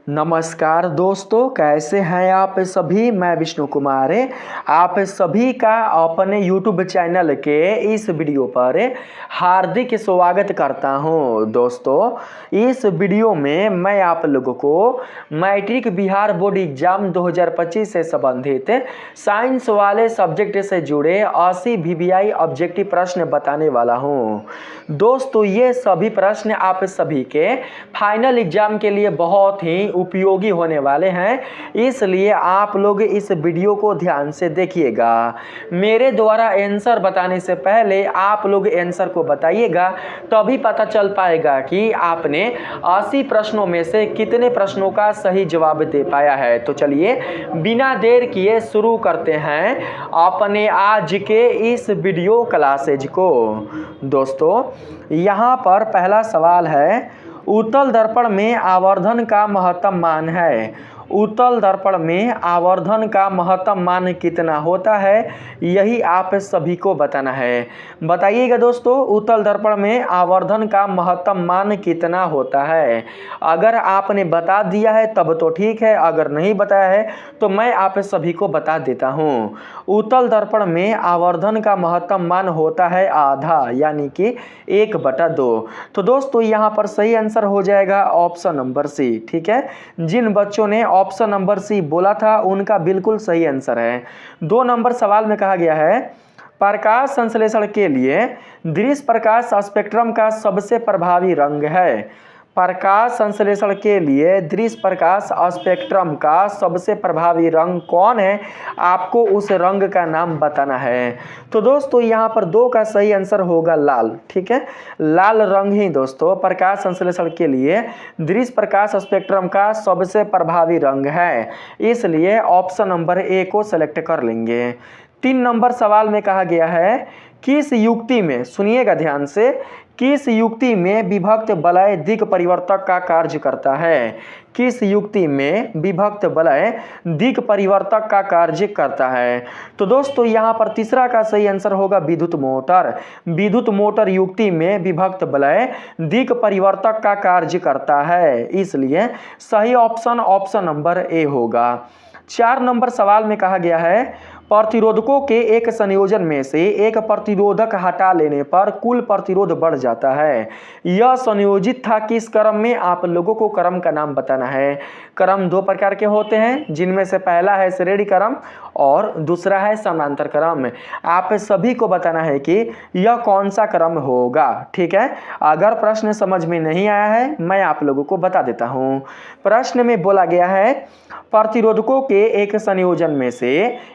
नमस्कार दोस्तों, कैसे हैं आप सभी। मैं विष्णु कुमार आप सभी का अपने YouTube चैनल के इस वीडियो पर हार्दिक स्वागत करता हूं। दोस्तों, इस वीडियो में मैं आप लोगों को मैट्रिक बिहार बोर्ड एग्जाम 2025 से संबंधित साइंस वाले सब्जेक्ट से जुड़े 80 VBI ऑब्जेक्टिव प्रश्न बताने वाला हूं। दोस्तों, ये सभी प्रश्न आप सभी के फाइनल एग्जाम के लिए बहुत ही उपयोगी होने वाले हैं, इसलिए आप लोग इस वीडियो को ध्यान से देखिएगा। मेरे द्वारा आंसर बताने से पहले आप लोग आंसर को बताइएगा, तभी पता चल पाएगा कि आपने 80 प्रश्नों में से कितने प्रश्नों का सही जवाब दे पाया है। तो चलिए बिना देर किए शुरू करते हैं अपने आज के इस वीडियो क्लासेज को। दोस्तों, यहाँ पर पहला सवाल है, उत्तल दर्पण में आवर्धन का महत्तम मान है। उत्तल दर्पण में आवर्धन का महत्तम मान कितना होता है, यही आप सभी को बताना है। बताइएगा दोस्तों, उत्तल दर्पण में आवर्धन का महत्तम मान कितना होता है। अगर आपने बता दिया है तब तो ठीक है, अगर नहीं बताया है तो मैं आप सभी को बता देता हूँ। उत्तल दर्पण में आवर्धन का महत्तम मान होता है आधा, यानी कि 1/2। तो दोस्तों, यहाँ पर सही आंसर हो जाएगा ऑप्शन नंबर सी। ठीक है, जिन बच्चों ने ऑप्शन नंबर सी बोला था उनका बिल्कुल सही आंसर है। 2 नंबर सवाल में कहा गया है, प्रकाश संश्लेषण के लिए दृश्य प्रकाश स्पेक्ट्रम का सबसे प्रभावी रंग है। प्रकाश संश्लेषण के लिए दृश्य प्रकाश स्पेक्ट्रम का सबसे प्रभावी रंग कौन है, आपको उस रंग का नाम बताना है। तो दोस्तों, यहाँ पर 2 का सही आंसर होगा लाल। ठीक है, लाल रंग ही दोस्तों प्रकाश संश्लेषण के लिए दृश्य प्रकाश स्पेक्ट्रम का सबसे प्रभावी रंग है, इसलिए ऑप्शन नंबर ए को सेलेक्ट कर लेंगे। 3 नंबर सवाल में कहा गया है, किस युक्ति में, सुनिएगा ध्यान से, किस युक्ति में विभक्त वलय दिक् परिवर्तक का कार्य करता है। किस युक्ति में विभक्त वलय दिक् परिवर्तक का कार्य करता है। तो दोस्तों, यहाँ पर तीसरा का सही आंसर होगा विद्युत मोटर। विद्युत मोटर युक्ति में विभक्त वलय दिक् परिवर्तक का कार्य करता है, इसलिए सही ऑप्शन नंबर ए होगा। 4 नंबर सवाल में कहा गया है, प्रतिरोधकों के एक संयोजन में से एक प्रतिरोधक हटा लेने पर कुल प्रतिरोध बढ़ जाता है। यह संयोजित था किस क्रम में, आप लोगों को क्रम का नाम बताना है। क्रम 2 प्रकार के होते हैं, जिनमें से पहला है श्रेणी क्रम और दूसरा है समांतर क्रम। आप सभी को बताना है कि यह कौन सा क्रम होगा। ठीक है, अगर प्रश्न समझ में नहीं आया है मैं आप लोगों को बता देता हूँ। प्रश्न में बोला गया है, प्रतिरोधकों के एक संयोजन में से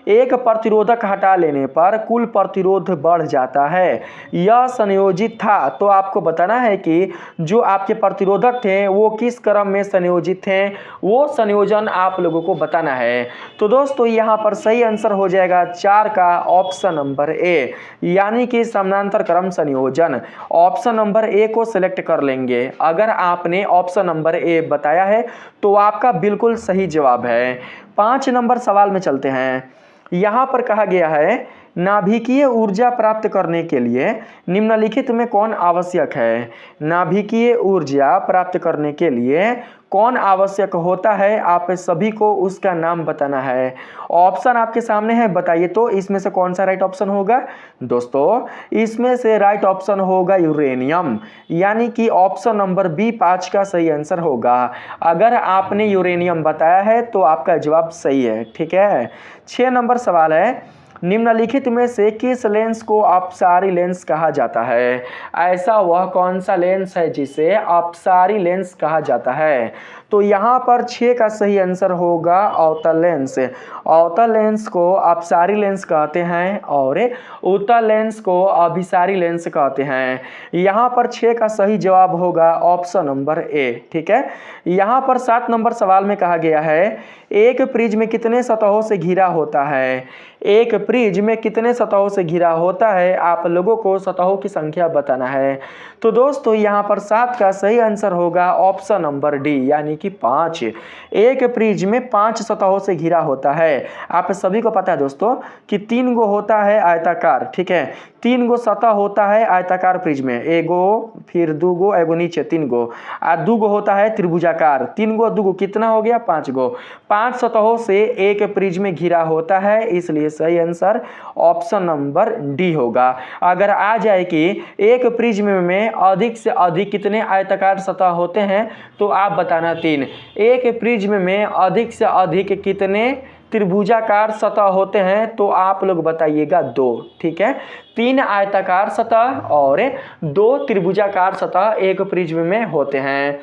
एक प्रतिरोधक हटा लेने पर कुल प्रतिरोध बढ़ जाता है। यह संयोजित था, तो आपको बताना है कि जो आपके प्रतिरोधक थे वो किस क्रम में संयोजित थे, वो संयोजन आप लोगों को बताना है। तो दोस्तों, यहाँ पर सही आंसर हो जाएगा 4 का ऑप्शन नंबर ए, यानी कि समानांतर क्रम संयोजन। ऑप्शन नंबर ए को सिलेक्ट कर लेंगे। अगर आपने ऑप्शन नंबर ए बताया है तो आपका बिल्कुल सही जवाब है। 5 नंबर सवाल में चलते हैं। यहाँ पर कहा गया है, नाभिकीय ऊर्जा प्राप्त करने के लिए निम्नलिखित में कौन आवश्यक है। नाभिकीय ऊर्जा प्राप्त करने के लिए कौन आवश्यक होता है, आप सभी को उसका नाम बताना है। ऑप्शन आपके सामने है, बताइए तो इसमें से कौन सा राइट ऑप्शन होगा। दोस्तों, इसमें से राइट ऑप्शन होगा यूरेनियम, यानी कि ऑप्शन नंबर बी 5 का सही आंसर होगा। अगर आपने यूरेनियम बताया है तो आपका जवाब सही है। ठीक है, 6 नंबर सवाल है, निम्नलिखित में से किस लेंस को अपसारी लेंस कहा जाता है। ऐसा वह कौन सा लेंस है जिसे अपसारी लेंस कहा जाता है। तो यहाँ पर 6 का सही आंसर होगा अवतल लेंस। अवतल लेंस को अपसारी लेंस कहते हैं और उत्तल लेंस को अभिसारी लेंस कहते हैं। यहाँ पर 6 का सही जवाब होगा ऑप्शन नंबर ए। ठीक है, यहाँ पर 7 नंबर सवाल में कहा गया है, एक प्रिज्म कितने सतहों से घिरा होता है। एक प्रिज्म कितने सतहों से घिरा होता है, आप लोगों को सतहों की संख्या बताना है। तो दोस्तों, यहाँ पर 7 का सही आंसर होगा ऑप्शन नंबर डी, यानी कि 5। एक प्रिज्म 5 सतहों से घिरा होता है। आप सभी को पता है दोस्तों कि 3 गो होता है आयताकार। ठीक है, तीन गो सतह होता है आयताकार प्रिज्म में, एगो फिर दूगो एगो नीचे तीन गो, आ दूगो होता है त्रिभुजाकार, तीन गो दूगो कितना हो गया 5 गो, 5 सतहों से एक प्रिज्म घिरा होता है, इसलिए सही आंसर ऑप्शन नंबर डी होगा। अगर आ जाए कि एक प्रिज्म में अधिक से अधिक कितने आयताकार सतह होते हैं तो आप बताना 3, एक प्रिज्म में अधिक से अधिक कितने त्रिभुजाकार सतह होते हैं तो आप लोग बताइएगा 2, ठीक है। 3 आयताकार सतह और 2 त्रिभुजाकार सतह एक प्रिज्म में होते हैं।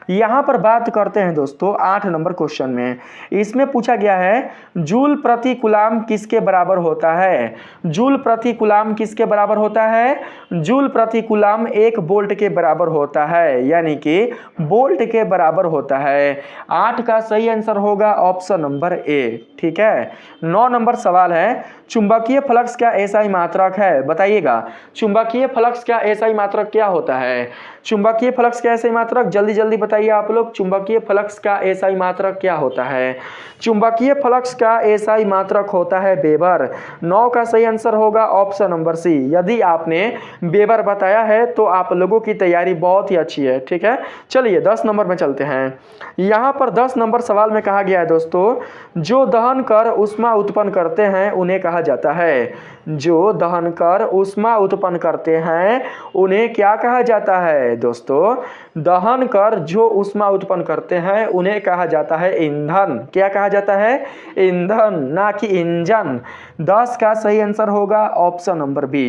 यहाँ पर बात करते हैं दोस्तों 8 नंबर क्वेश्चन में, इसमें पूछा गया है जूल प्रति कूलाम किसके बराबर होता है। जूल प्रति कूलाम किसके बराबर होता है, जूल प्रति कूलाम 1 वोल्ट के बराबर होता है, यानी कि वोल्ट के बराबर होता है। 8 का सही आंसर होगा ऑप्शन नंबर ए, ठीक है। 9 नंबर सवाल है चुंबकीय फ्लक्स का एसआई मात्रक है, बताइएगा चुंबकीय फ्लक्स का एसआई मात्रक क्या होता है। चुंबकीय फ्लक्स का एसआई मात्रक जल्दी जल्दी बताइए आप लोग, चुंबकीय फ्लक्स का एसआई मात्रक क्या होता है। चुंबकीय फ्लक्स का एसआई मात्रक होता है वेबर। 9 का सही आंसर होगा ऑप्शन नंबर सी। यदि आपने वेबर बताया है तो आप लोगों की तैयारी बहुत ही अच्छी है, ठीक है। चलिए 10 नंबर में चलते हैं। यहाँ पर 10 नंबर सवाल में कहा गया है दोस्तों जो दहन कर ऊष्मा उत्पन्न करते हैं उन्हें कहा जाता है। जो दहन कर ऊष्मा उत्पन्न करते हैं उन्हें क्या कहा जाता है दोस्तों, दहन कर जो ऊष्मा उत्पन्न करते हैं उन्हें कहा जाता है ईंधन। क्या कहा जाता है, ईंधन, ना कि इंजन। 10 का सही आंसर होगा ऑप्शन नंबर बी।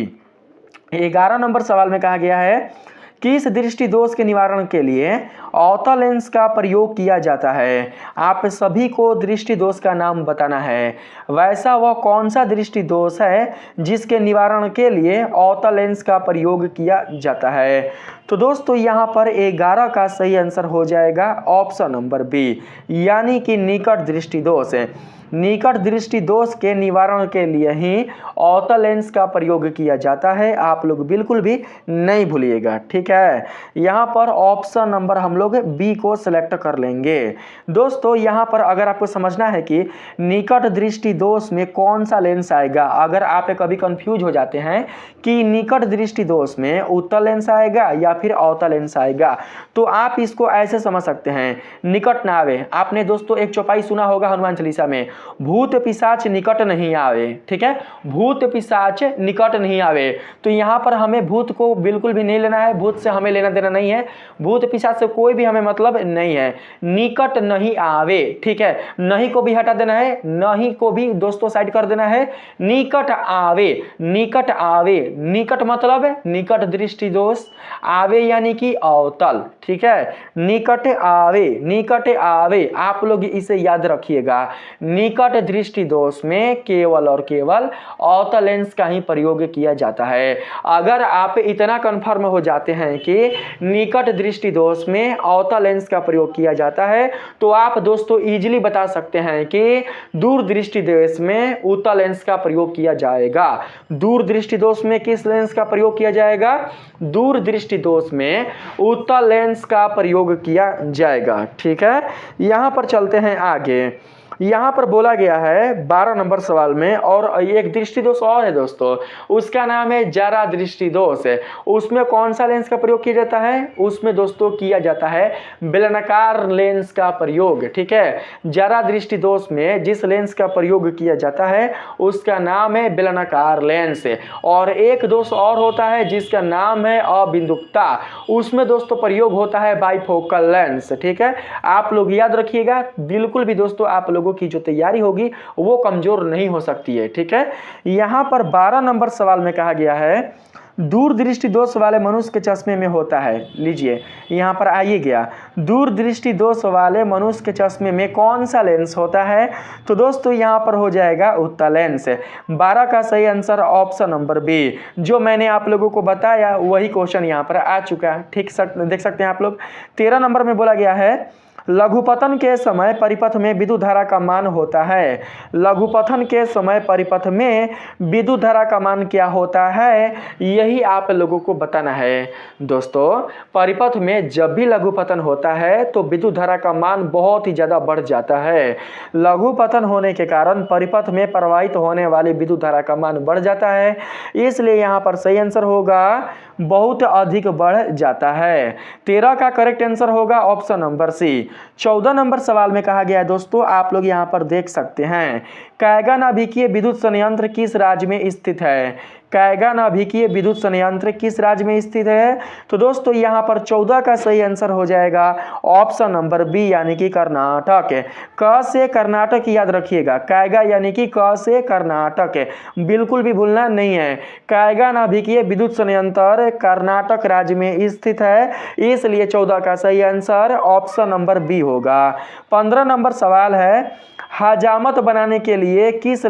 11 नंबर सवाल में कहा गया है किस दृष्टि दोष के निवारण के लिए अवतल लेंस का प्रयोग किया जाता है। आप सभी को दृष्टि दोष का नाम बताना है। वैसा वह कौन सा दृष्टि दोष है जिसके निवारण के लिए अवतल लेंस का प्रयोग किया जाता है। तो दोस्तों यहाँ पर 11 का सही आंसर हो जाएगा ऑप्शन नंबर बी, यानी कि निकट दृष्टि दोष है। निकट दृष्टि दोष के निवारण के लिए ही अवतल लेंस का प्रयोग किया जाता है, आप लोग बिल्कुल भी नहीं भूलिएगा, ठीक है। यहाँ पर ऑप्शन नंबर हम लोग बी को सिलेक्ट कर लेंगे। दोस्तों यहाँ पर अगर आपको समझना है कि निकट दृष्टि दोष में कौन सा लेंस आएगा, अगर आप कभी कंफ्यूज हो जाते हैं कि निकट दृष्टि दोष में उत्तल लेंस आएगा या फिर अवतल लेंस आएगा, तो आप इसको ऐसे समझ सकते हैं निकट ना आवे। आपने दोस्तों एक चौपाई सुना होगा हनुमान चालीसा में, भूत पिशाच निकट नहीं आवे, ठीक है, भूत पिशाच निकट नहीं आवे। तो यहाँ पर हमें भूत को बिल्कुल भी नहीं लेना है, भूत से हमें लेना देना नहीं है, भूत पिशाच से कोई भी हमें मतलब नहीं है। निकट नहीं आवे, ठीक है, नहीं को भी हटा देना है, नहीं को भी दोस्तों साइड कर देना है, निकट आवे, निकट आवे, निकट मतलब निकट दृष्टि दोष, आवे यानी कि अवतल, ठीक है, निकट आवे, निकट आवे, आप लोग इसे याद रखिएगा। निकट दृष्टि दोष में केवल और केवल अवतल लेंस का ही प्रयोग किया जाता है। अगर आप इतना कंफर्म हो जाते हैं कि निकट दृष्टि दोष में अवतल लेंस का प्रयोग किया जाता है तो आप दोस्तों इजीली बता सकते हैं कि दूर दृष्टि दोष में उत्तल लेंस का प्रयोग किया जाएगा। दूर दृष्टि दोष में किस लेंस का प्रयोग किया जाएगा, दूर दृष्टि दोष में उत्तल लेंस का प्रयोग किया जाएगा, ठीक है। यहां पर चलते हैं आगे। यहाँ पर बोला गया है 12 नंबर सवाल में, और एक दृष्टि दोष और है दोस्तों, उसका नाम है जरा दृष्टि दोष है। उसमें कौन सा लेंस का प्रयोग किया जाता है, उसमें दोस्तों किया जाता है बेलनाकार लेंस का प्रयोग, ठीक है। जरा दृष्टि दोष में जिस लेंस का प्रयोग किया जाता है उसका नाम है बेलनाकार लेंस। और एक दोष और होता है जिसका नाम है अबिंदुकता, उसमें दोस्तों प्रयोग होता है बाइफोकल लेंस, ठीक है। आप लोग याद रखिएगा, बिल्कुल भी दोस्तों आप लोगों की जो तैयारी होगी वो कमजोर नहीं हो सकती है, ठीक है। यहां पर 12 नंबर सवाल में कहा गया है दूर दृष्टि दोष वाले मनुष्य के चश्मे में होता है। लीजिए यहाँ पर आइए गया, दूर दृष्टि दोष वाले मनुष्य के चश्मे में कौन सा लेंस होता है, तो दोस्तों यहाँ पर हो जाएगा उत्तल लेंस। 12 का सही आंसर ऑप्शन नंबर बी, जो मैंने आप लोगों को बताया वही क्वेश्चन यहाँ पर आ चुका है, ठीक देख सकते हैं आप लोग। 13 नंबर में बोला गया है लघुपतन के समय परिपथ में विद्युत धारा का मान होता है। लघुपतन के समय परिपथ में विद्युत धारा का मान क्या होता है, यही आप लोगों को बताना है। दोस्तों, परिपथ में जब भी लघुपतन होता है तो विद्युत धारा का मान बहुत ही ज़्यादा बढ़ जाता है। लघुपतन होने के कारण परिपथ में प्रवाहित होने वाली विद्युत धारा का मान बढ़ जाता है, इसलिए यहाँ पर सही आंसर होगा बहुत अधिक बढ़ जाता है। 13 का करेक्ट आंसर होगा ऑप्शन नंबर सी। 14 नंबर सवाल में कहा गया है दोस्तों, आप लोग यहाँ पर देख सकते हैं, कैगा नाभिकीय विद्युत संयंत्र किस राज्य में स्थित है। कैगा नाभिकीय विद्युत संयंत्र किस राज्य में स्थित है। तो दोस्तों यहाँ पर 14 का सही आंसर हो जाएगा ऑप्शन नंबर बी यानी कि कर्नाटक। क से कर्नाटक याद रखिएगा, कैगा यानी कि क से कर्नाटक, बिल्कुल भी भूलना नहीं है। कैगा नाभिकीय विद्युत संयंत्र कर्नाटक राज्य में स्थित है, इसलिए 14 का सही आंसर ऑप्शन नंबर बी होगा। 15 नंबर सवाल है, हजामत बनाने के लिए किस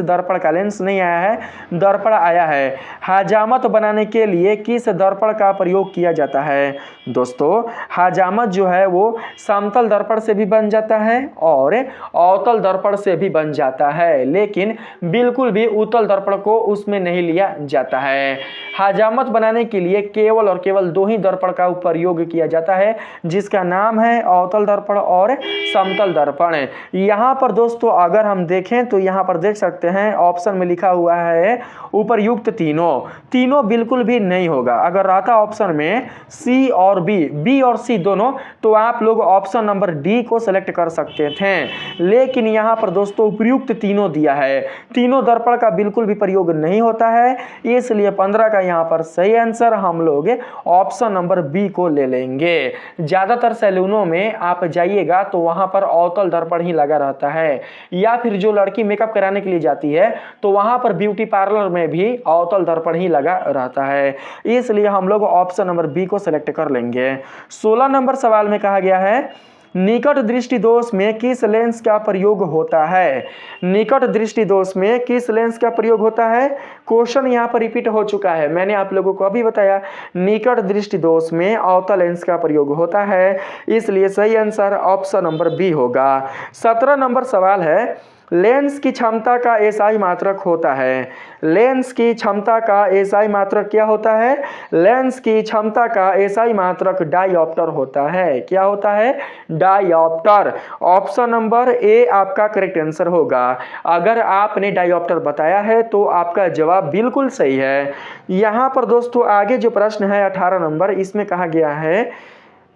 दर्पण का लेंस नहीं आया है, दर्पण आया है। हजामत बनाने के लिए किस दर्पण का प्रयोग किया जाता है। दोस्तों, हजामत जो है वो समतल दर्पण से भी बन जाता है और अवतल दर्पण से भी बन जाता है, लेकिन बिल्कुल भी उत्तल दर्पण को उसमें नहीं लिया जाता है। हजामत बनाने के लिए केवल और केवल 2 ही दर्पण का प्रयोग किया जाता है, जिसका नाम है अवतल दर्पण और समतल दर्पण। यहाँ पर दोस्तों अगर हम देखें तो यहाँ पर देख सकते हैं ऑप्शन में लिखा हुआ है उपरयुक्त तीनों बिल्कुल भी नहीं होगा। अगर रहता ऑप्शन में सी और बी और सी दोनों, तो आप लोग ऑप्शन नंबर डी को सिलेक्ट कर सकते थे, लेकिन यहाँ पर दोस्तों उपयुक्त तीनों दिया है, तीनों दर्पण का बिल्कुल भी प्रयोग नहीं होता है, इसलिए 15 का यहाँ पर सही आंसर हम लोग ऑप्शन नंबर बी को ले लेंगे। ज्यादातर सैलूनों में आप जाइएगा तो वहां पर अवतल दर्पण ही लगा रहता है, या फिर जो लड़की मेकअप कराने के लिए जाती है तो वहां पर ब्यूटी पार्लर में भी अवतल दर्पण ही लगा रहता है, इसलिए हम लोग ऑप्शन नंबर बी को सिलेक्ट कर लेंगे। 16 नंबर सवाल में कहा गया है, निकट दृष्टि दोष में किस लेंस का प्रयोग होता है। निकट दृष्टि दोष में किस लेंस का प्रयोग होता है। क्वेश्चन यहाँ पर रिपीट हो चुका है, मैंने आप लोगों को अभी बताया निकट दृष्टि दोष में अवतल लेंस का प्रयोग होता है, इसलिए सही आंसर ऑप्शन नंबर बी होगा। 17 नंबर सवाल है, लेंस की क्षमता का एसआई मात्रक होता है। लेंस की क्षमता का एसआई मात्रक क्या होता है। लेंस की क्षमता का एसआई मात्रक डायऑप्टर होता है। क्या होता है, डायऑप्टर। ऑप्शन नंबर ए आपका करेक्ट आंसर होगा। अगर आपने डायऑप्टर बताया है तो आपका जवाब बिल्कुल सही है। यहाँ पर दोस्तों आगे जो प्रश्न है 18 नंबर, इसमें कहा गया है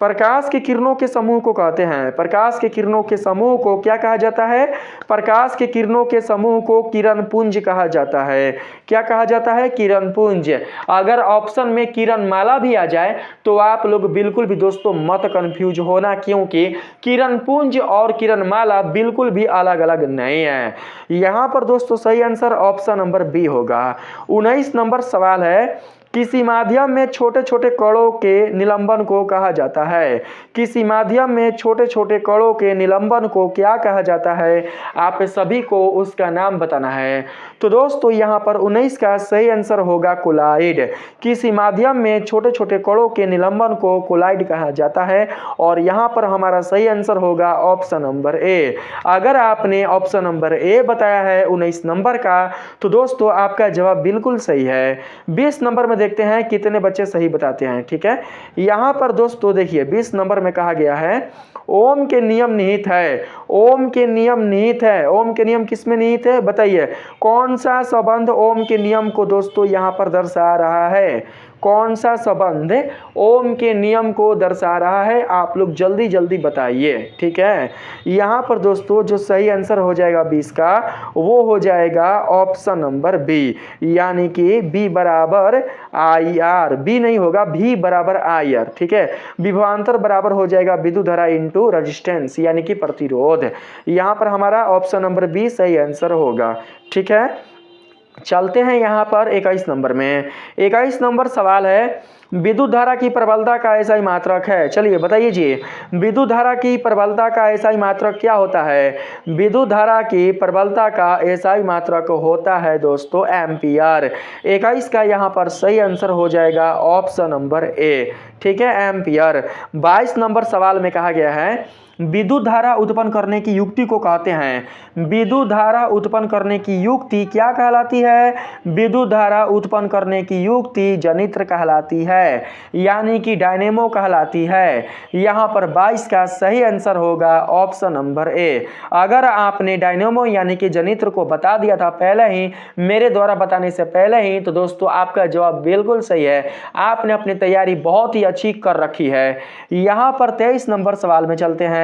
प्रकाश की किरणों के समूह को कहते हैं। प्रकाश के किरणों के समूह को क्या कहा जाता है। प्रकाश के किरणों के समूह को किरण पुंज कहा जाता है। क्या कहा जाता है, किरण पुंज। अगर ऑप्शन में किरण माला भी आ जाए तो आप लोग बिल्कुल भी दोस्तों मत कंफ्यूज होना, क्योंकि किरण पुंज और किरण माला बिल्कुल भी अलग अलग नहीं है। यहाँ पर दोस्तों सही आंसर ऑप्शन नंबर बी होगा। 19 नंबर सवाल है, किसी माध्यम में छोटे छोटे कणों के निलंबन को कहा जाता है। किसी माध्यम में छोटे छोटे कणों के निलंबन को क्या कहा जाता है, आप सभी को उसका नाम बताना है। तो दोस्तों यहाँ पर 19 का सही आंसर होगा कोलाइड। किसी माध्यम में छोटे छोटे कणों के निलंबन को कोलाइड कहा जाता है, और यहाँ पर हमारा सही आंसर होगा ऑप्शन नंबर ए। अगर आपने ऑप्शन नंबर ए बताया है 19 नंबर का, तो दोस्तों आपका जवाब बिल्कुल सही है। 20 नंबर में देखते हैं कितने बच्चे सही बताते हैं। ठीक है, यहाँ पर दोस्तों देखिए 20 नंबर में कहा गया है ओम के नियम निहित है। ओम के नियम निहित है। ओम के नियम किसमें निहित है, बताइए कौन सा संबंध ओम के नियम को दोस्तों यहाँ पर दर्शा रहा है। कौन सा संबंध ओम के नियम को दर्शा रहा है, आप लोग जल्दी जल्दी बताइए। ठीक है, यहाँ पर दोस्तों जो सही आंसर हो जाएगा 20 का, वो हो जाएगा ऑप्शन नंबर बी, यानी कि बी बराबर आई आर। बी नहीं होगा, भी बराबर आई आर। ठीक है, विभवांतर बराबर हो जाएगा विद्युत धारा इंटू रेजिस्टेंस, यानी कि प्रतिरोध। यहाँ पर हमारा ऑप्शन नंबर बी सही आंसर होगा। ठीक है, चलते हैं यहाँ पर 21 नंबर में। 21 नंबर सवाल है, विद्युत धारा की प्रबलता का एसआई मात्रक है। चलिए बताइए जी, विद्युत धारा की प्रबलता का एसआई मात्रक क्या होता है? विद्युत धारा की प्रबलता का एसआई मात्रक होता है दोस्तों एम्पियर। 21 का यहाँ पर सही आंसर हो जाएगा ऑप्शन नंबर ए, ठीक है, एम्पियर। 22 नंबर सवाल में कहा गया है, विद्युत धारा उत्पन्न करने की युक्ति को कहते हैं। विद्युत धारा उत्पन्न करने की युक्ति क्या कहलाती है? विद्युत धारा उत्पन्न करने की युक्ति जनित्र कहलाती है, यानी कि डायनेमो कहलाती है। यहाँ पर 22 का सही आंसर होगा ऑप्शन नंबर ए। अगर आपने डायनेमो यानी कि जनित्र को बता दिया था पहले ही, मेरे द्वारा बताने से पहले ही, तो दोस्तों आपका जवाब बिल्कुल सही है। आपने अपनी तैयारी बहुत ही अच्छी कर रखी है। यहाँ पर 23 नंबर सवाल में चलते हैं।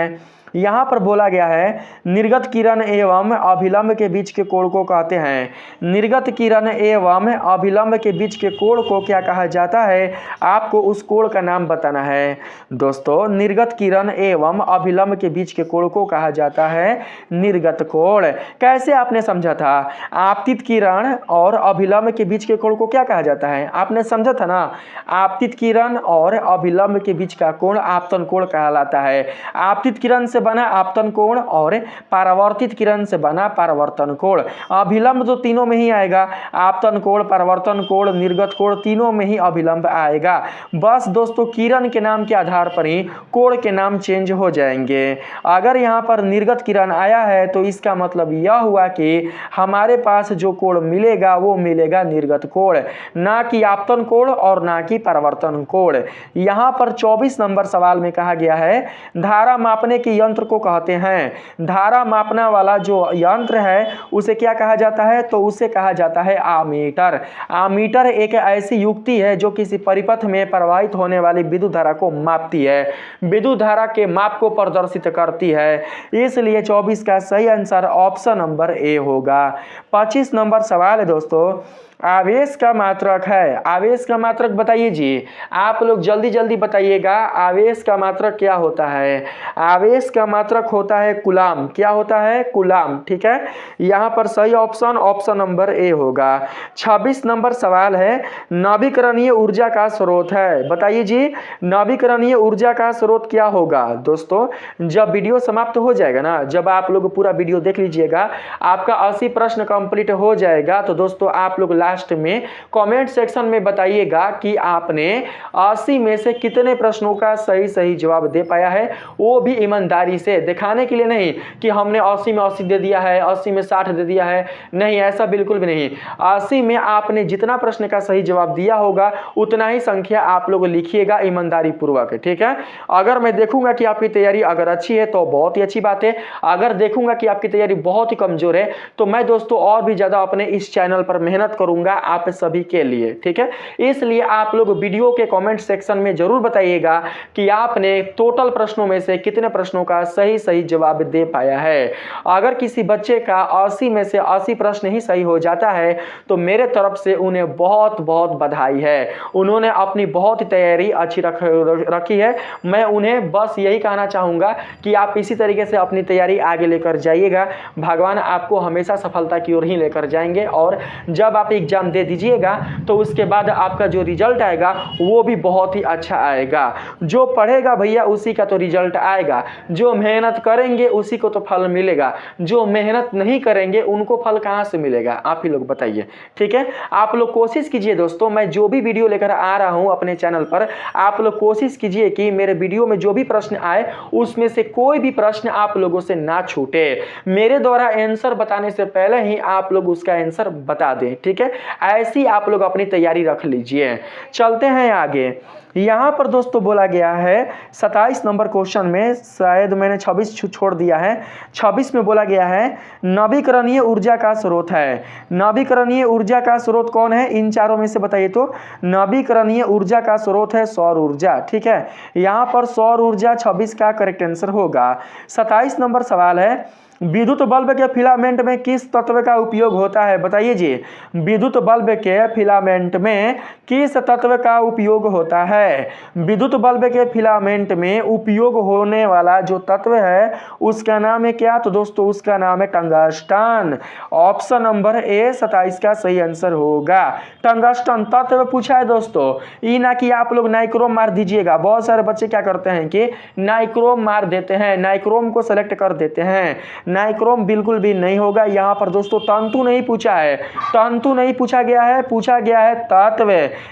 यहाँ पर बोला गया है, निर्गत किरण एवं अभिलंब के बीच के कोण को कहते हैं। निर्गत किरण एवं अभिलंब के बीच के कोण को क्या कहा जाता है? आपको उस कोण का नाम बताना है दोस्तों। निर्गत किरण एवं अभिलंब के बीच के कोण को कहा जाता है निर्गत कोण। कैसे आपने समझा था? आपतित किरण और अभिलंब के बीच के कोण को क्या कहा जाता है? आपने समझा था ना, आपतित किरण और अभिलंब के बीच का कोण आपतन कोण कहलाता है। आपतित किरण से बना आपतन कोण और परावर्तित किरण से बना परावर्तन कोण। अभिलंब तो तीनों में ही आएगा, आपतन कोण, परावर्तन कोण, निर्गत कोण, तीनों में ही अभिलंब आएगा। बस दोस्तों किरण के नाम के आधार पर ही कोण के नाम चेंज हो जाएंगे। अगर यहाँ पर निर्गत किरण आया है तो इसका मतलब यह हुआ कि हमारे पास जो कोण मिलेगा वो मिलेगा निर्गत कोण, ना कि आपतन कोण और ना कि परावर्तन कोण। यहाँ पर 24 नंबर सवाल में कहा गया है, धारा मापने के यंत्र को कहते हैं। धारा मापना वाला जो यंत्र है उसे क्या कहा जाता है? तो उसे कहा जाता है आमीटर। आमीटर एक ऐसी युक्ति है जो किसी परिपथ में प्रवाहित होने वाली विद्युत धारा को मापती है, विद्युत धारा के माप को प्रदर्शित करती है। इसलिए 24 का सही आंसर ऑप्शन नंबर ए होगा। 25 नंबर सवाल है दोस्तों, आवेश का मात्रक है। आवेश का मात्रक बताइए जी, आप लोग जल्दी जल्दी बताइएगा, आवेश का मात्रक क्या होता है? आवेश का मात्रक होता है कूलाम। क्या होता है? कूलाम, ठीक है। यहाँ पर सही ऑप्शन नंबर ए होगा। 26 नंबर सवाल है, नवीकरणीय ऊर्जा का स्रोत है। बताइए जी, नवीकरणीय ऊर्जा का स्रोत क्या होगा? दोस्तों जब वीडियो समाप्त हो जाएगा ना, जब आप लोग पूरा वीडियो देख लीजिएगा, आपका 80 प्रश्न कंप्लीट हो जाएगा, तो दोस्तों आप लोग लास्ट में कमेंट सेक्शन में बताइएगा कि आपने 80 में से कितने प्रश्नों का सही जवाब दे पाया है। वो भी ईमानदारी से, दिखाने के लिए नहीं कि हमने 80 में 80 दे दिया है, 80 में 60 दे दिया है, नहीं, ऐसा बिल्कुल भी नहीं। 80 में आपने जितना प्रश्न का सही जवाब दिया होगा उतना ही संख्या आप लोग लिखिएगा ईमानदारी पूर्वक, ठीक है। अगर मैं देखूंगा कि आपकी तैयारी अगर अच्छी है तो बहुत ही अच्छी बात है, अगर देखूंगा कि आपकी तैयारी बहुत ही कमजोर है तो मैं दोस्तों और भी ज्यादा अपने इस चैनल पर मेहनत करूंगा आप सभी के लिए, ठीक है। इसलिए आप लोग वीडियो के कमेंट सेक्शन में जरूर बताइएगा कि आपने टोटल प्रश्नों में से कितने प्रश्नों का सही जवाब दे पाया है। अगर किसी बच्चे का 80 में से 80 प्रश्न ही सही हो जाता है तो मेरे तरफ से उन्हें बहुत बहुत बधाई है, उन्होंने अपनी बहुत तैयारी अच्छी रखी है। मैं उन्हें बस यही कहना चाहूंगा कि आप इसी तरीके से अपनी तैयारी आगे लेकर जाइएगा, भगवान आपको हमेशा सफलता की ओर ही लेकर जाएंगे। और जब आप एग्जाम दे दीजिएगा तो उसके बाद आपका जो रिजल्ट आएगा वो भी बहुत ही अच्छा आएगा। जो पढ़ेगा भैया उसी का तो रिजल्ट आएगा, जो मेहनत करेंगे उसी को तो फल मिलेगा, जो मेहनत नहीं करेंगे उनको फल कहां से मिलेगा? आप ही लोग बताइए, ठीक है। आप लोग कोशिश कीजिए दोस्तों, मैं जो भी वीडियो लेकर आ रहा हूं अपने चैनल पर, आप लोग कोशिश कीजिए कि मेरे वीडियो में जो भी प्रश्न आए उसमें से कोई भी प्रश्न आप लोगों से ना छूटे। मेरे द्वारा आंसर बताने से पहले ही आप लोग उसका आंसर बता दें, ठीक है। ऐसी आप लोग अपनी तैयारी रख लीजिए। चलते हैं आगे। यहाँ पर दोस्तों बोला गया है 27 नंबर क्वेश्चन में, शायद मैंने 26 छोड़ दिया है, 26 में बोला गया है नवीकरणीय ऊर्जा का स्रोत है। नवीकरणीय ऊर्जा का स्रोत कौन है? इन चारों में से बताइए। तो नवीकरणीय ऊर्जा का स्रोत है सौर ऊर्जा, ठीक है। यहाँ पर सौर ऊर्जा 26 का करेक्ट आंसर होगा। 27 नंबर सवाल है, विद्युत बल्ब के फिलामेंट में किस तत्व का उपयोग होता है? बताइए जी, विद्युत बल्ब के फिलामेंट में किस तत्व का उपयोग होता है? है। विद्युत बल्ब के फिलामेंट में उपयोग होने वाला जो तत्व है उसका नाम है क्या? तो दोस्तों उसका नाम है टंगस्टन। ऑप्शन नंबर ए 27 का सही आंसर होगा। टंगस्टन तत्व पूछा है दोस्तों, ये ना कि आप लोग नाइक्रोम मार दीजिएगा। बहुत सारे बच्चे क्या करते हैं कि नाइक्रोम मार देते हैं, नाइक्रोम को सेलेक्ट कर देते हैं। नाइक्रोम बिल्कुल भी नहीं होगा यहाँ पर दोस्तों। तंतु नहीं पूछा है, तंतु नहीं पूछा गया है, पूछा गया है तत्व,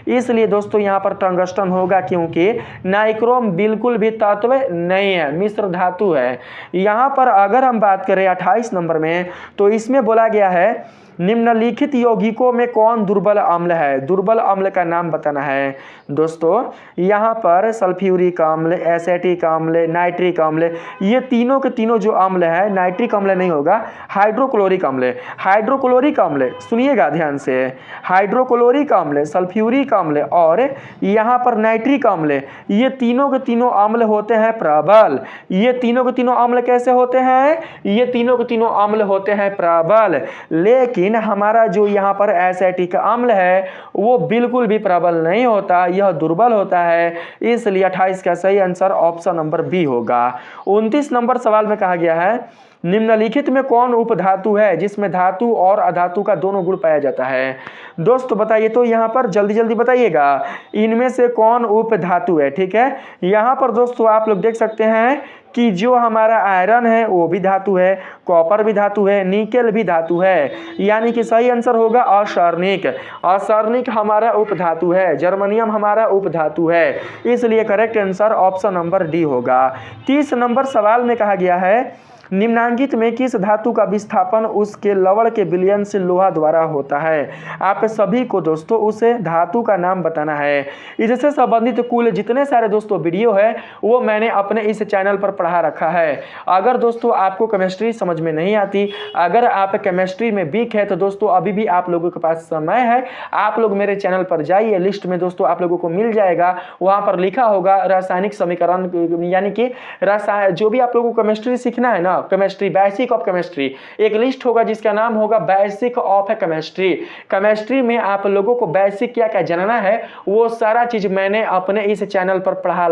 इसलिए दोस्तों यहाँ पर टंगस्टन होगा, क्योंकि नाइक्रोम बिल्कुल भी तत्व नहीं है, मिश्र धातु है। यहाँ पर अगर हम बात करें 28 नंबर में, तो इसमें बोला गया है निम्नलिखित यौगिकों में कौन दुर्बल अम्ल है? दुर्बल अम्ल का नाम बताना है दोस्तों। यहाँ पर सल्फ्यूरिक अम्ल, एसिटिक अम्ल, नाइट्रिक अम्ल, ये तीनों के तीनों जो अम्ल है, नाइट्रिक अम्ल नहीं होगा, हाइड्रोक्लोरिक अम्ल। हाइड्रोक्लोरिक अम्ल सुनिएगा ध्यान से, हाइड्रोक्लोरिक अम्ल, सल्फ्यूरिक अम्ल और यहाँ पर नाइट्रिक अम्ल, ये तीनों के तीनों अम्ल होते हैं प्रबल। ये तीनों के तीनों अम्ल कैसे होते हैं? ये तीनों के तीनों अम्ल होते हैं प्रबल। लेकिन हमारा जो यहाँ पर एसिटिक अम्ल है वो बिल्कुल भी प्रबल नहीं होता, यह दुर्बल होता है, इसलिए 28 का सही आंसर ऑप्शन नंबर बी होगा। 29 नंबर सवाल में कहा गया है निम्नलिखित में कौन उपधातु है जिसमें धातु और अधातु का दोनों गुण पाया जाता है? दोस्तों बताइए तो यहाँ पर जल्दी जल्दी बताइएगा, इनमें से कौन उपधातु है? ठीक है, यहाँ पर दोस्तों आप लोग देख सकते हैं कि जो हमारा आयरन है वो भी धातु है, कॉपर भी धातु है, निकेल भी धातु है, यानी कि सही आंसर होगा असर्निक। असर्निक हमारा उपधातु है, जर्मनियम हमारा उपधातु है, इसलिए correct answer option number D होगा। 30 नंबर सवाल में कहा गया है निम्नांकित में किस धातु का विस्थापन उसके लवण के विलयन से लोहा द्वारा होता है? आप सभी को दोस्तों उस धातु का नाम बताना है। इससे संबंधित कुल जितने सारे दोस्तों वीडियो है वो मैंने अपने इस चैनल पर पढ़ा रखा है। अगर दोस्तों आपको केमिस्ट्री समझ में नहीं आती, अगर आप केमिस्ट्री में वीक है, तो दोस्तों अभी भी आप लोगों के पास समय है, आप लोग मेरे चैनल पर जाइए, लिस्ट में दोस्तों आप लोगों को मिल जाएगा, वहाँ पर लिखा होगा रासायनिक समीकरण, यानी कि जो भी आप लोगों को केमिस्ट्री सीखना है ना, केमिस्ट्री, बेसिक ऑफ केमिस्ट्री, एक लिस्ट होगा जिसका नाम होगा बेसिक ऑफ केमिस्ट्री। केमिस्ट्री में आप लोगों को बेसिक क्या क्या जानना है वो सारा चीज मैंने अपने इस चैनल पर पढ़ा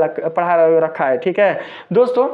रखा है। ठीक है दोस्तों,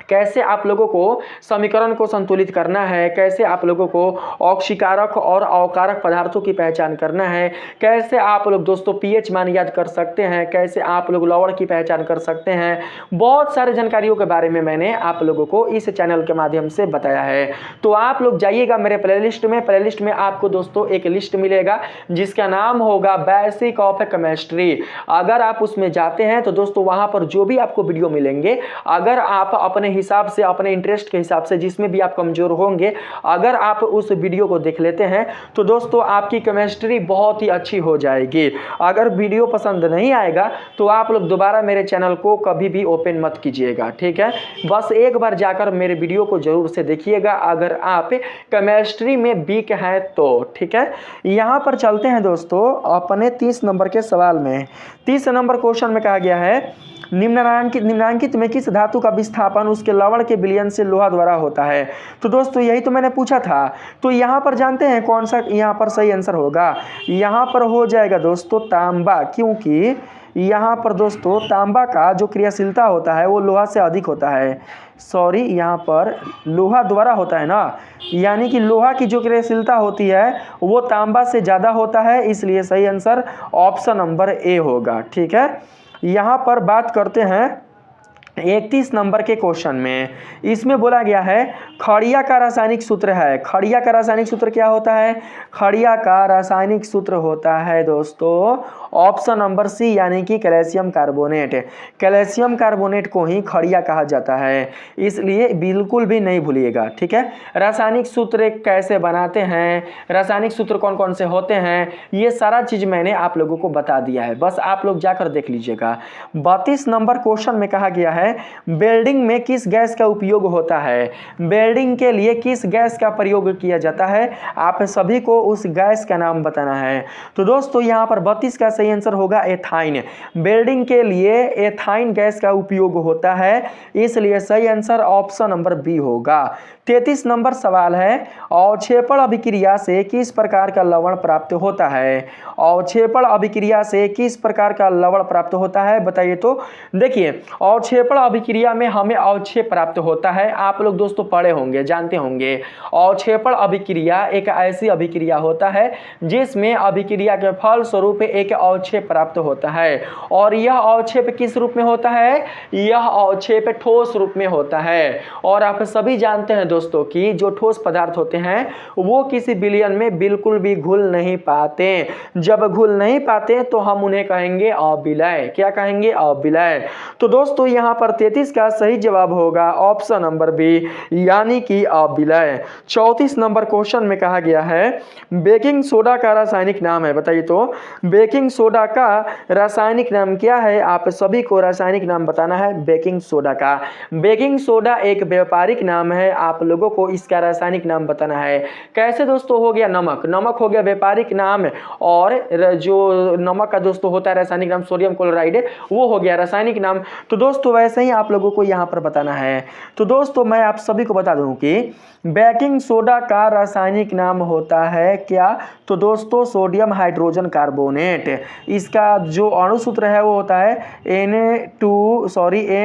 कैसे आप लोगों को समीकरण को संतुलित करना है, कैसे आप लोगों को ऑक्सीकारक और अवकारक पदार्थों की पहचान करना है, कैसे आप लोग दोस्तों पीएच मान याद कर सकते हैं, कैसे आप लोग लवण की पहचान कर सकते हैं, बहुत सारे जानकारियों के बारे में मैंने आप लोगों को इस चैनल के माध्यम से बताया है। तो आप लोग जाइएगा मेरे प्लेलिस्ट में आपको दोस्तों एक लिस्ट मिलेगा जिसका नाम होगा बेसिक ऑफ केमिस्ट्री। अगर आप उसमें जाते हैं तो दोस्तों वहां पर जो भी आपको वीडियो मिलेंगे, अगर आप अपने हिसाब से, अपने इंटरेस्ट के हिसाब से, जिसमें भी आप कमजोर होंगे, अगर आप उस वीडियो को देख लेते हैं तो दोस्तों आपकी केमिस्ट्री बहुत ही अच्छी हो जाएगी। अगर वीडियो पसंद नहीं आएगा तो आप लोग दोबारा मेरे चैनल को कभी भी ओपन मत कीजिएगा। ठीक है, बस एक बार जाकर मेरे वीडियो को जरूर से देखिएगा अगर आप केमिस्ट्री में वीक हैं तो। ठीक है, यहाँ पर चलते हैं दोस्तों अपने 30 नंबर के सवाल में। 30 नंबर क्वेश्चन में कहा गया है निम्नांकित में किस धातु का विस्थापन उसके लवण के विलयन से लोहा द्वारा होता है? तो दोस्तों यही तो मैंने पूछा था। तो यहाँ पर जानते हैं कौन सा यहाँ पर सही आंसर होगा? यहाँ पर हो जाएगा दोस्तों तांबा, क्योंकि यहाँ पर दोस्तों तांबा का जो क्रियाशीलता होता है वो लोहा से अधिक होता है। सॉरी, यहाँ पर लोहा द्वारा होता है ना, यानी कि लोहा की जो क्रियाशीलता होती है वो तांबा से ज़्यादा होता है, इसलिए सही आंसर ऑप्शन नंबर ए होगा। ठीक है, यहाँ पर बात करते हैं 31 नंबर के क्वेश्चन में। इसमें बोला गया है खड़िया का रासायनिक सूत्र है। खड़िया का रासायनिक सूत्र क्या होता है? खड़िया का रासायनिक सूत्र होता है दोस्तों ऑप्शन नंबर सी, यानी कि कैल्शियम कार्बोनेट। कैल्शियम कार्बोनेट को ही खड़िया कहा जाता है, इसलिए बिल्कुल भी नहीं भूलिएगा। ठीक है, रासायनिक सूत्र कैसे बनाते हैं, रासायनिक सूत्र कौन कौन से होते हैं, ये सारा चीज मैंने आप लोगों को बता दिया है, बस आप लोग जाकर देख लीजिएगा। 32 नंबर क्वेश्चन में कहा गया है वेल्डिंग में किस गैस का उपयोग होता है? वेल्डिंग के लिए किस गैस का प्रयोग किया जाता है? आप सभी को उस गैस का नाम बताना है। तो दोस्तों यहाँ पर 32 का सही आंसर होगा एथाइन। वेल्डिंग के लिए एथाइन गैस का उपयोग होता है, इसलिए सही आंसर ऑप्शन नंबर बी होगा। 33 नंबर सवाल है, अवक्षेपण अभिक्रिया से किस प्रकार का लवण प्राप्त होता है? अवक्षेपण अभिक्रिया से किस प्रकार का लवण प्राप्त होता है बताइए। तो देखिए, अवक्षेपण अभिक्रिया में हमें अवक्षेप प्राप्त होता है। आप लोग दोस्तों पढ़े होंगे, जानते होंगे, अवक्षेपण अभिक्रिया एक ऐसी अभिक्रिया होता है जिसमें अभिक्रिया के फलस्वरूप एक अवक्षेप प्राप्त होता है, और यह अवक्षेप किस रूप में होता है? यह अवक्षेप ठोस रूप में होता है। और आप सभी जानते हैं दोस्तों कि जो ठोस पदार्थ होते हैं वो किसी विलयन में बिल्कुल भी घुल नहीं पाते। जब घुल नहीं पाते तो हम उन्हें कहेंगे अविलय। क्या कहेंगे? अविलय। तो दोस्तों यहाँ पर 33 का सही जवाब होगा ऑप्शन नंबर बी, यानी कि अविलय। 34 नंबर क्वेश्चन में कहा गया है, बेकिंग सोडा का रासायनिक नाम है। बताइए तो बेकिंग सोडा का रासायनिक नाम क्या है? आप सभी को रासायनिक नाम बताना है बेकिंग सोडा का। बेकिंग सोडा एक व्यापारिक नाम है, आप लोगों को इसका रासायनिक नाम बताना है। कैसे दोस्तों? हो गया नमक, नमक हो गया व्यापारिक नाम, और जो नमक का दोस्तों होता है रासायनिक नाम सोडियम क्लोराइड, वो हो गया रासायनिक नाम। तो दोस्तों वैसे ही आप लोगों को यहाँ पर बताना है। तो दोस्तों मैं आप सभी को बता दूं कि बेकिंग सोडा का रासायनिक नाम होता है क्या? तो दोस्तों सोडियम हाइड्रोजन कार्बोनेट। इसका जो अणु सूत्र है वो होता है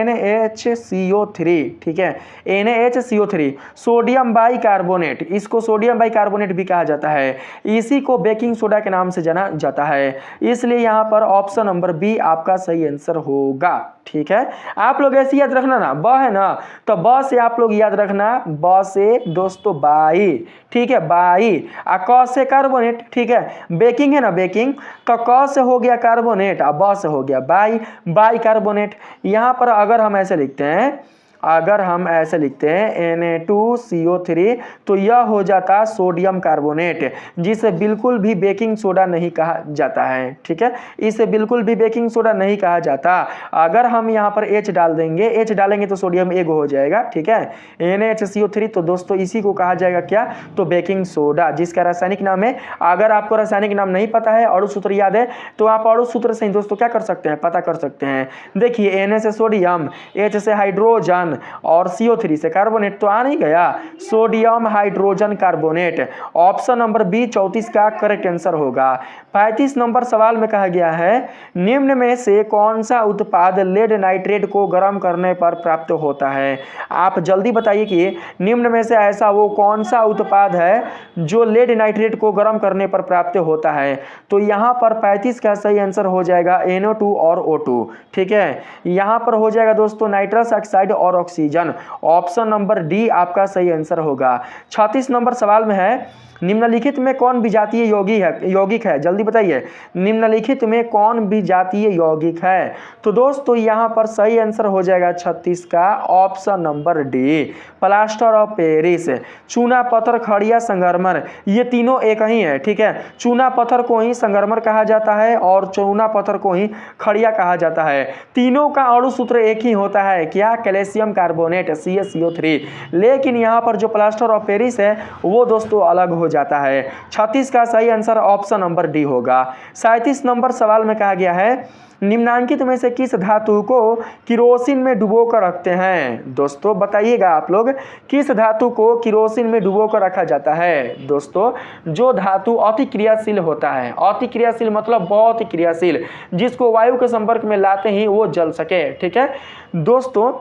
NaHCO3, ठीक है, NaHCO3, सोडियम बाइकार्बोनेट। इसको सोडियम बाइकार्बोनेट भी कहा जाता है, इसी को बेकिंग सोडा के नाम से जाना जाता है। इसलिए यहाँ पर ऑप्शन नंबर बी आपका सही आंसर होगा। ठीक है, आप लोग ऐसे याद रखना ना, ब है ना, तो ब से आप लोग याद रखना, ब से दोस्तों बाई, ठीक है, बाई। आ क से कार्बोनेट, ठीक है, बेकिंग है ना बेकिंग, तो क से हो गया कार्बोनेट, आ ब से हो गया बाई, बाई कार्बोनेट। यहाँ पर अगर हम ऐसे लिखते हैं, अगर हम ऐसे लिखते हैं Na2CO3, तो यह हो जाता सोडियम कार्बोनेट, जिसे बिल्कुल भी बेकिंग सोडा नहीं कहा जाता है। ठीक है, इसे बिल्कुल भी बेकिंग सोडा नहीं कहा जाता। अगर हम यहाँ पर H डाल देंगे, H डालेंगे तो सोडियम एगो हो जाएगा, ठीक है, NaHCO3, तो दोस्तों इसी को कहा जाएगा क्या? तो बेकिंग सोडा, जिसका रासायनिक नाम है। अगर आपको रासायनिक नाम नहीं पता है, अणु सूत्र याद है, तो आप अणु सूत्र से दोस्तों क्या कर सकते हैं? पता कर सकते हैं। देखिए, Na से सोडियम, H से हाइड्रोजन और CO3 से कार्बोनेट, तो आ नहीं गया sodium hydrogen carbonate. Option number B 34 का करेक्ट आंसर होगा। 35 नंबर सवाल में कहा गया है, निम्न में से कौन सा उत्पाद लेड नाइट्रेट को गर्म करने पर प्राप्त होता है? आप जल्दी बताइए कि निम्न में से ऐसा वो कौन सा उत्पाद है जो लेड नाइट्रेट को गर्म करने पर प्राप्त होता है? तो यहाँ पर 35 का सही आंसर हो जाएगा NO2 और O2। ठीक है, यहाँ पर हो जाएगा दोस्तों नाइट्रस ऑक्साइड और ऑक्सीजन। ऑप्शन नंबर डी आपका सही आंसर होगा। 36 नंबर सवाल में है, निम्नलिखित में कौन विजातीय यौगिक है? जल्दी बताइए, निम्नलिखित में कौन विजातीय यौगिक है? तो दोस्तों यहाँ पर सही आंसर हो जाएगा 36 का option number D, plaster of Paris, चूना पत्थर, खड़िया, संगमरमर, ये तीनों एक ही है। ठीक है, चूना पत्थर को ही संगमरमर कहा जाता है और चूना पत्थर को ही खड़िया कहा जाता है। तीनों का अणु सूत्र एक ही होता है, क्या? Calcium carbonate, CaCO3। लेकिन यहाँ पर जो प्लास्टर ऑफ पेरिस है वो दोस्तों अलग हो जाता है। 36 का सही आंसर ऑप्शन नंबर डी होगा। 37 नंबर सवाल में कहा गया है, निम्नांकित में से किस धातु को किरोसिन में डुबो कर रखते हैं? दोस्तों बताइएगा आप लोग, किस धातु को किरोसिन में डुबो कर रखा जाता है? दोस्तों जो धातु अति क्रियाशील होता है, अति क्रियाशील मतलब बहुत ही क्रियाशील, जिसको वायु के संपर्क में लाते ही वो जल सके। ठीक है दोस्तों,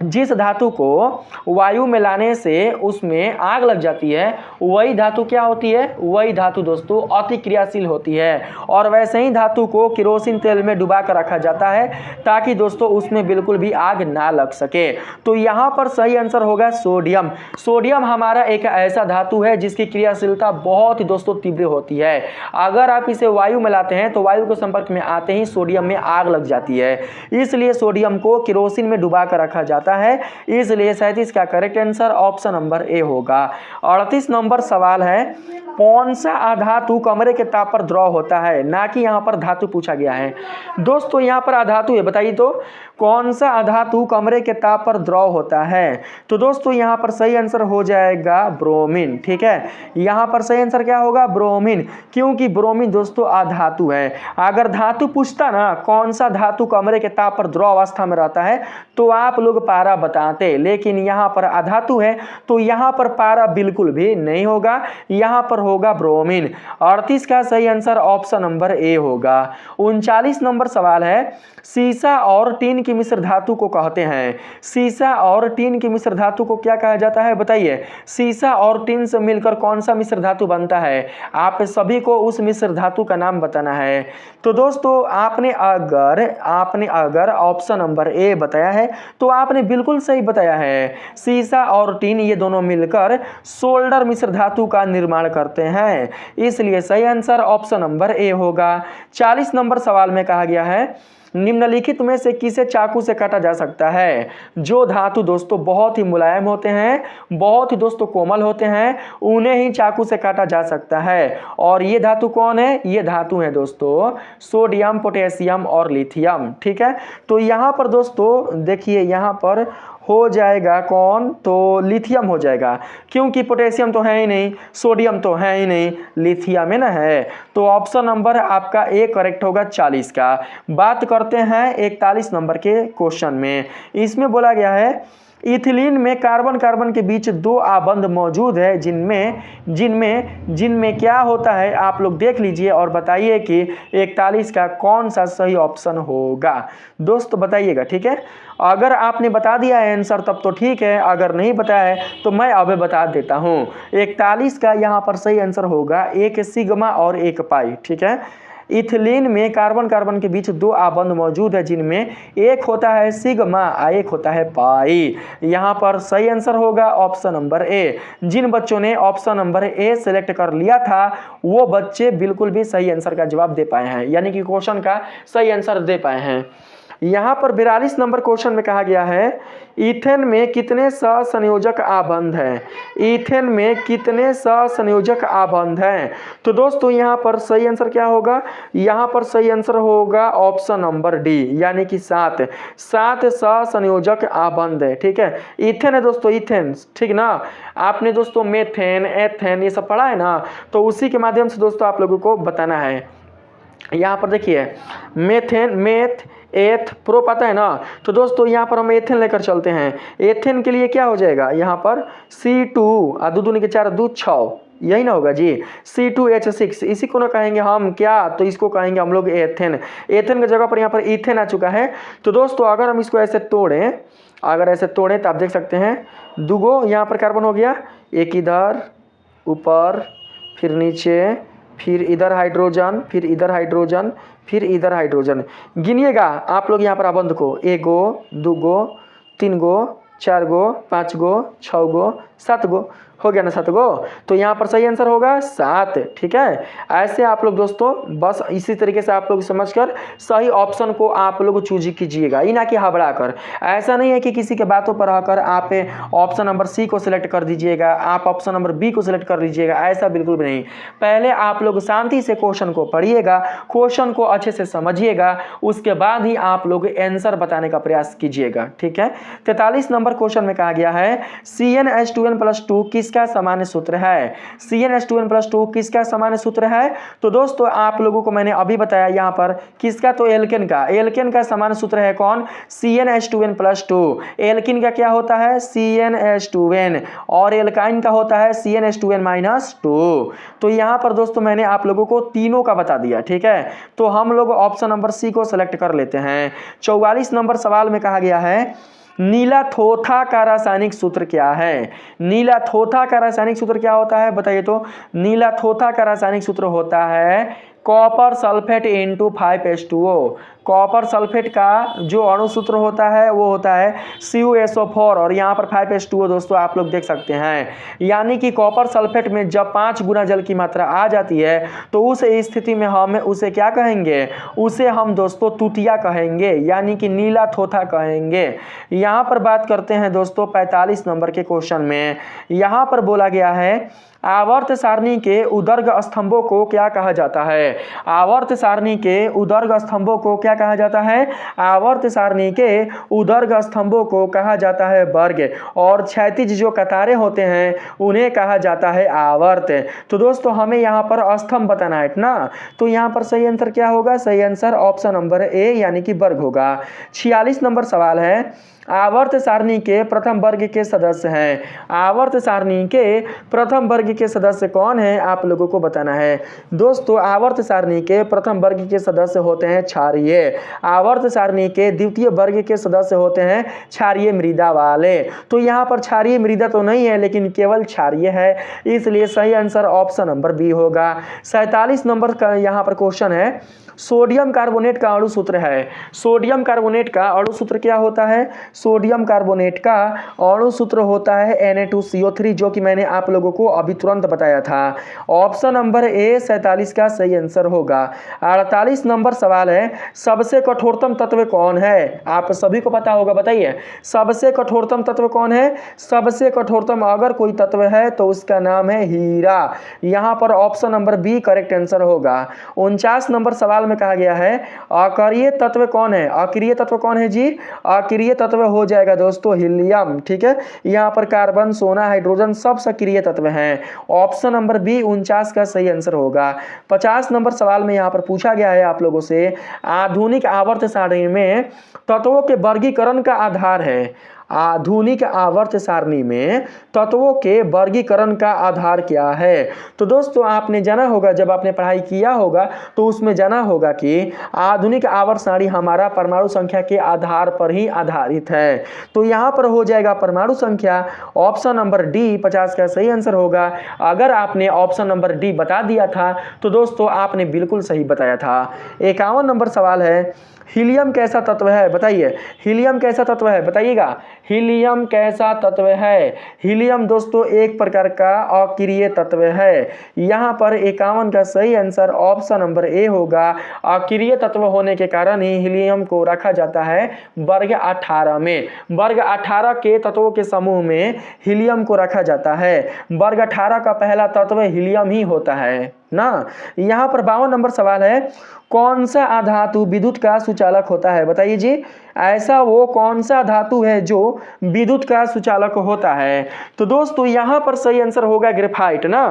जिस धातु को वायु में लाने से उसमें आग लग जाती है, वही धातु क्या होती है? वही धातु दोस्तों अति क्रियाशील होती है। और वैसे ही धातु को केरोसिन तेल में डुबा कर रखा जाता है ताकि दोस्तों उसमें बिल्कुल भी आग ना लग सके। तो यहाँ पर सही आंसर होगा सोडियम। सोडियम हमारा एक ऐसा धातु है जिसकी क्रियाशीलता बहुत ही दोस्तों तीव्र होती है। अगर आप इसे वायु में लाते हैं तो वायु के संपर्क में आते ही सोडियम में आग लग जाती है, इसलिए सोडियम को केरोसिन में डुबा कर रखा जाता जाता है, इसलिए 37 का correct answer option number A होगा। 38 नंबर सवाल है, कौन सा अधातु कमरे के ताप पर द्रव होता है, ना कि यहाँ पर धातु पूछा गया है। दोस्तों यहाँ पर अधातु है, बताइए तो कौन सा अधातु कमरे के ताप पर द्रव होता है। तो दोस्तों यहाँ पर सही आंसर हो जाएगा ब्रोमीन। ठीक है, यहाँ पर सही आंसर क्या होगा, ब्रोमीन, क्योंकि ब्रोमीन दोस्तों अधातु है। अगर धातु पूछता ना कौन सा धातु कमरे के ताप पर द्रव अवस्था में रहता है तो आप लोग पारा बताते, लेकिन यहाँ पर अधातु है तो यहाँ पर पारा बिल्कुल भी नहीं होगा, यहाँ पर होगा ब्रोमीन। 38 का सही आंसर ऑप्शन नंबर ए होगा। 39 नंबर सवाल है, सीसा और टीन की मिश्र धातु को कहते हैं। सीसा और टीन की मिश्र धातु को क्या कहा जाता है, बताइए। सीसा और टीन से मिलकर कौन सा मिश्र धातु बनता है, आप सभी को उस मिश्र धातु का नाम बताना है। तो दोस्तों आपने अगर ऑप्शन नंबर ए बताया है तो आपने बिल्कुल सही बताया है। सीसा और टीन ये दोनों मिलकर सोल्डर मिश्र धातु का निर्माण करते हैं, इसलिए सही आंसर ऑप्शन नंबर ए होगा। 40 नंबर सवाल में कहा गया है, निम्नलिखित में से किसे चाकू से काटा जा सकता है। जो धातु दोस्तों बहुत ही मुलायम होते हैं, बहुत ही दोस्तों कोमल होते हैं, उन्हें ही चाकू से काटा जा सकता है। और ये धातु कौन है, ये धातु है दोस्तों सोडियम, पोटेशियम और लिथियम। ठीक है, तो यहाँ पर दोस्तों देखिए यहाँ पर हो जाएगा कौन, तो लिथियम हो जाएगा, क्योंकि पोटेशियम तो है ही नहीं, सोडियम तो है ही नहीं, लिथियम है ना है। तो ऑप्शन नंबर आपका ए करेक्ट होगा 40 का। बात करते हैं 41 नंबर के क्वेश्चन में। इसमें बोला गया है, इथिलीन में कार्बन कार्बन के बीच 2 आबंध मौजूद है, जिनमें क्या होता है, आप लोग देख लीजिए और बताइए कि 41 का कौन सा सही ऑप्शन होगा। दोस्त बताइएगा, ठीक है। अगर आपने बता दिया है आंसर तब तो ठीक है, अगर नहीं बताया है तो मैं अभी बता देता हूँ। 41 का यहाँ पर सही आंसर होगा एक सिग्मा और एक पाई। ठीक है, इथिलीन में कार्बन कार्बन के बीच 2 आबंध मौजूद है, जिनमें एक होता है सिग्मा और एक होता है पाई। यहाँ पर सही आंसर होगा ऑप्शन नंबर ए। जिन बच्चों ने ऑप्शन नंबर ए सिलेक्ट कर लिया था वो बच्चे बिल्कुल भी सही आंसर का जवाब दे पाए हैं, यानी कि क्वेश्चन का सही आंसर दे पाए हैं। यहाँ पर 42 नंबर क्वेश्चन में कहा गया है, ईथेन में कितने सहसंयोजक आबंध हैं। ईथेन में कितने सहसंयोजक आबंध हैं। तो दोस्तों यहाँ पर सही आंसर क्या होगा, यहाँ पर सही आंसर होगा ऑप्शन नंबर डी, यानी कि 7 सहसंयोजक आबंध है। ठीक है, ईथेन है दोस्तों, ईथेन, ठीक ना। आपने दोस्तों मेथेन, एथेन ये सब पढ़ा है ना, तो उसी के माध्यम से दोस्तों आप लोगों को बताना है। यहाँ पर देखिए मेथेन, मेथ, एथ, प्रो पता है ना, तो दोस्तों यहाँ पर हम एथेन लेकर चलते हैं। एथेन के लिए क्या हो जाएगा, यहाँ पर C2 और 2 दूनी के 4 2 6, यही ना होगा जी, C2H6, इसी को ना कहेंगे हम क्या, तो इसको कहेंगे हम लोग एथेन। एथेन की जगह पर यहाँ पर इथेन आ चुका है। तो दोस्तों अगर हम इसको ऐसे तोड़ें, अगर ऐसे तोड़ें तो आप देख सकते हैं 2 यहाँ पर कार्बन हो गया, एक इधर ऊपर, फिर नीचे, फिर इधर हाइड्रोजन, फिर इधर हाइड्रोजन, फिर इधर हाइड्रोजन। गिनिएगा आप लोग यहाँ पर आबंध को, 1 गो, 2 गो, 3 गो, 4 गो, 5 गो, 6 गो, 7 गो, हो गया ना 7 गो। तो यहाँ पर सही आंसर होगा 7। ठीक है, ऐसे आप लोग दोस्तों बस इसी तरीके से आप लोग समझकर सही ऑप्शन को आप लोग चूज कीजिएगा, ये ना कि हबड़ा कर। ऐसा नहीं है कि किसी के बातों पर आकर आप ऑप्शन नंबर सी को सिलेक्ट कर दीजिएगा, आप ऑप्शन नंबर बी को सिलेक्ट कर लीजिएगा, ऐसा बिल्कुल भी नहीं। पहले आप लोग शांति से क्वेश्चन को पढ़िएगा, क्वेश्चन को अच्छे से समझिएगा, उसके बाद ही आप लोग आंसर बताने का प्रयास कीजिएगा। ठीक है, 43 नंबर क्वेश्चन में कहा गया है, CnH2n+2 किसका सामान्य सूत्र है। CnH2n+2 किसका सामान्य सूत्र है। तो दोस्तों आप लोगों को मैंने अभी बताया यहाँ पर किसका, तो एल्केन का। एल्केन का सामान्य सूत्र है कौन, CnH2n+2। एल्किन का क्या होता है, CnH2n, और एल्काइन का होता है CnH2n-2। तो यहाँ पर दोस्तों मैंने आप लोगों को तीनों का बता दिया। ठीक है, तो हम लोग ऑप्शन नंबर सी को सिलेक्ट कर लेते हैं। 44 नंबर सवाल में कहा गया है, नीला थोथा का रासायनिक सूत्र क्या है। नीला थोथा का रासायनिक सूत्र क्या होता है, बताइए तो। नीला थोथा का रासायनिक सूत्र होता है copper sulphate into 5H2O। Copper sulphate का जो अणु सूत्र होता है वो होता है CuSO4 और यहाँ पर 5H2O दोस्तों आप लोग देख सकते हैं। यानी कि कॉपर सल्फेट में जब 5 गुना जल की मात्रा आ जाती है तो उस स्थिति में हम उसे क्या कहेंगे, उसे हम दोस्तों तुतिया कहेंगे, यानी कि नीला थोथा कहेंगे। यहाँ पर बात करते हैं दोस्तों 45 नंबर के क्वेश्चन में। यहाँ पर बोला गया है आवर्त सारणी के उदर्ग स्तंभों को क्या कहा जाता है। आवर्त सारणी के उदर्ग स्तंभों को क्या कहा जाता है, आवर्त सारणी के उदर्ग स्तंभों को कहा जाता है वर्ग, और क्षैतिज जो कतारें होते हैं उन्हें कहा जाता है आवर्त। तो दोस्तों हमें यहाँ पर स्तंभ बताना है ना, तो यहाँ पर सही आंसर क्या होगा, सही आंसर ऑप्शन नंबर ए यानी कि वर्ग होगा। 46 नंबर सवाल है आवर्त सारणी के प्रथम वर्ग के सदस्य हैं। आवर्त सारणी के प्रथम वर्ग के सदस्य कौन हैं आप लोगों को बताना है। दोस्तों आवर्त सारणी के प्रथम वर्ग के सदस्य होते हैं क्षारीय। आवर्त सारणी के द्वितीय वर्ग के सदस्य होते हैं क्षारीय मृदा वाले। तो यहाँ पर क्षारीय मृदा तो नहीं है लेकिन केवल क्षारीय है, इसलिए सही आंसर ऑप्शन नंबर बी होगा। 47 नंबर का यहाँ पर क्वेश्चन है सोडियम कार्बोनेट का अणु सूत्र है। सोडियम कार्बोनेट का अणु सूत्र क्या होता है, सोडियम कार्बोनेट का अणु सूत्र होता है Na2CO3, जो कि मैंने आप लोगों को अभी तुरंत बताया था। ऑप्शन नंबर ए 47 का सही आंसर होगा। 48 नंबर सवाल है सबसे कठोरतम तत्व कौन है, आप सभी को पता होगा, बताइए सबसे कठोरतम तत्व कौन है। सबसे कठोरतम अगर कोई तत्व है तो उसका नाम है हीरा। यहाँ पर option number B correct answer होगा। 49 नंबर सवाल में कहा गया है अक्रिय तत्व कौन है। अक्रिय तत्व कौन है जी, अक्रिय तत्व हो जाएगा दोस्तों हीलियम। ठीक है, यहाँ पर कार्बन, सोना, हाइड्रोजन सब सक्रिय तत्व हैं। ऑप्शन नंबर बी 49 का सही आंसर होगा। 50 नंबर सवाल में यहाँ पर पूछा गया है आप लोगों से आधुनिक आवर्त सारणी में तत्वों के वर्गीकरण का आधार है। आधुनिक आवर्त सारणी में तत्वों के वर्गीकरण का आधार क्या है। तो दोस्तों आपने जाना होगा, जब आपने पढ़ाई किया होगा तो उसमें जाना होगा कि आधुनिक आवर्त सारणी हमारा परमाणु संख्या के आधार पर ही आधारित है। तो यहाँ पर हो जाएगा परमाणु संख्या, ऑप्शन नंबर डी 50 का सही आंसर होगा। अगर आपने ऑप्शन नंबर डी बता दिया था तो दोस्तों आपने बिल्कुल सही बताया था। 51 नंबर सवाल है हीलियम कैसा तत्व है, बताइए हीलियम कैसा तत्व है, बताइएगा हीलियम कैसा तत्व है। हीलियम दोस्तों एक प्रकार का अक्रिय तत्व है। यहाँ पर 51 का सही आंसर ऑप्शन नंबर ए होगा। अक्रिय तत्व होने के कारण ही हीलियम को रखा जाता है वर्ग 18 में। वर्ग 18 के तत्वों के समूह में हीलियम को रखा जाता है। वर्ग 18 का पहला तत्व हीलियम ही होता है ना। यहाँ पर 52 नंबर सवाल है कौन सा अधातु विद्युत का सुचालक होता है, बताइए जी ऐसा वो कौन सा धातु है जो विद्युत का सुचालक होता है। तो दोस्तों यहाँ पर सही आंसर होगा ग्रेफाइट ना।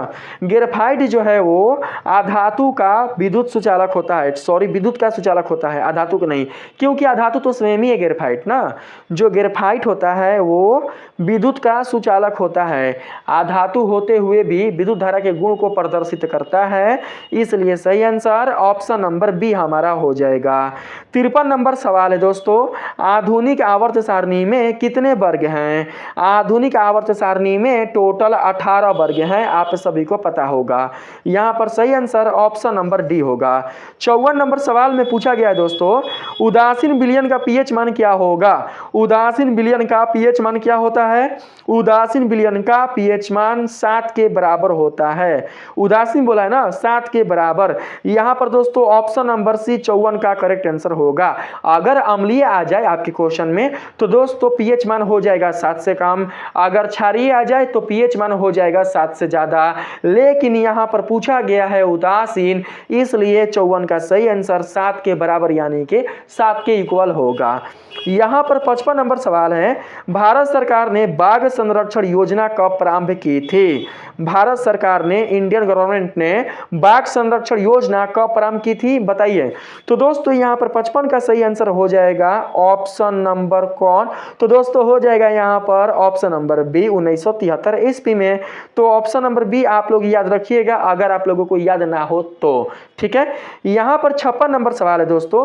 ग्रेफाइट जो है वो अधातु का विद्युत सुचालक होता है, सॉरी विद्युत का सुचालक होता है, अधातु का नहीं, क्योंकि अधातु तो स्वयं ही है ग्रेफाइट ना। जो ग्रेफाइट होता है वो विद्युत का सुचालक होता है, अधातु होते हुए भी विद्युत धारा के गुण को प्रदर्शित करता है, इसलिए सही आंसर ऑप्शन नंबर बी हमारा हो जाएगा। 53 नंबर सवाल है दोस्तों आधुनिक आवर्त सारणी में कितने वर्ग हैं। आधुनिक आवर्त सारणी में टोटल 18 वर्ग हैं, आप सभी को पता होगा। यहाँ पर सही आंसर ऑप्शन नंबर डी होगा। 54 नंबर सवाल में पूछा गया है दोस्तों उदासीन विलयन का पीएच मान क्या होगा। उदासीन विलयन का पीएच मान क्या होता है, उदासीन विलयन का पीएच मान 7 के बराबर होता है। उदासीन बोला है ना 7 के बराबर। यहाँ पर दोस्तों ऑप्शन नंबर सी 54 का करेक्ट आंसर होगा। अगर अम्लीय आ जाए आपके क्वेश्चन में तो दोस्तों पीएच मान हो जाएगा 7 से कम, अगर क्षारीय आ जाए तो पीएच मान हो जाएगा 7 से ज्यादा, लेकिन यहाँ पर पूछा गया है उदासीन, इसलिए 54 का सही आंसर 7 के बराबर यानी कि 7 के इक्वल होगा। यहाँ पर 55 नंबर सवाल है भारत सरकार ने बाघ संरक्षण योजना कब प्रारंभ की थी। भारत सरकार ने, इंडियन गवर्नमेंट ने बाघ संरक्षण योजना कब प्रारंभ की थी, बताइए। तो दोस्तों यहाँ पर 55 का सही आंसर हो जाएगा ऑप्शन नंबर कौन, तो दोस्तों हो जाएगा यहाँ पर ऑप्शन नंबर बी 1973 ईस्वी में। तो ऑप्शन नंबर बी आप लोग याद रखिएगा अगर आप लोगों को याद ना हो तो, ठीक है। यहाँ पर 56 नंबर सवाल है दोस्तों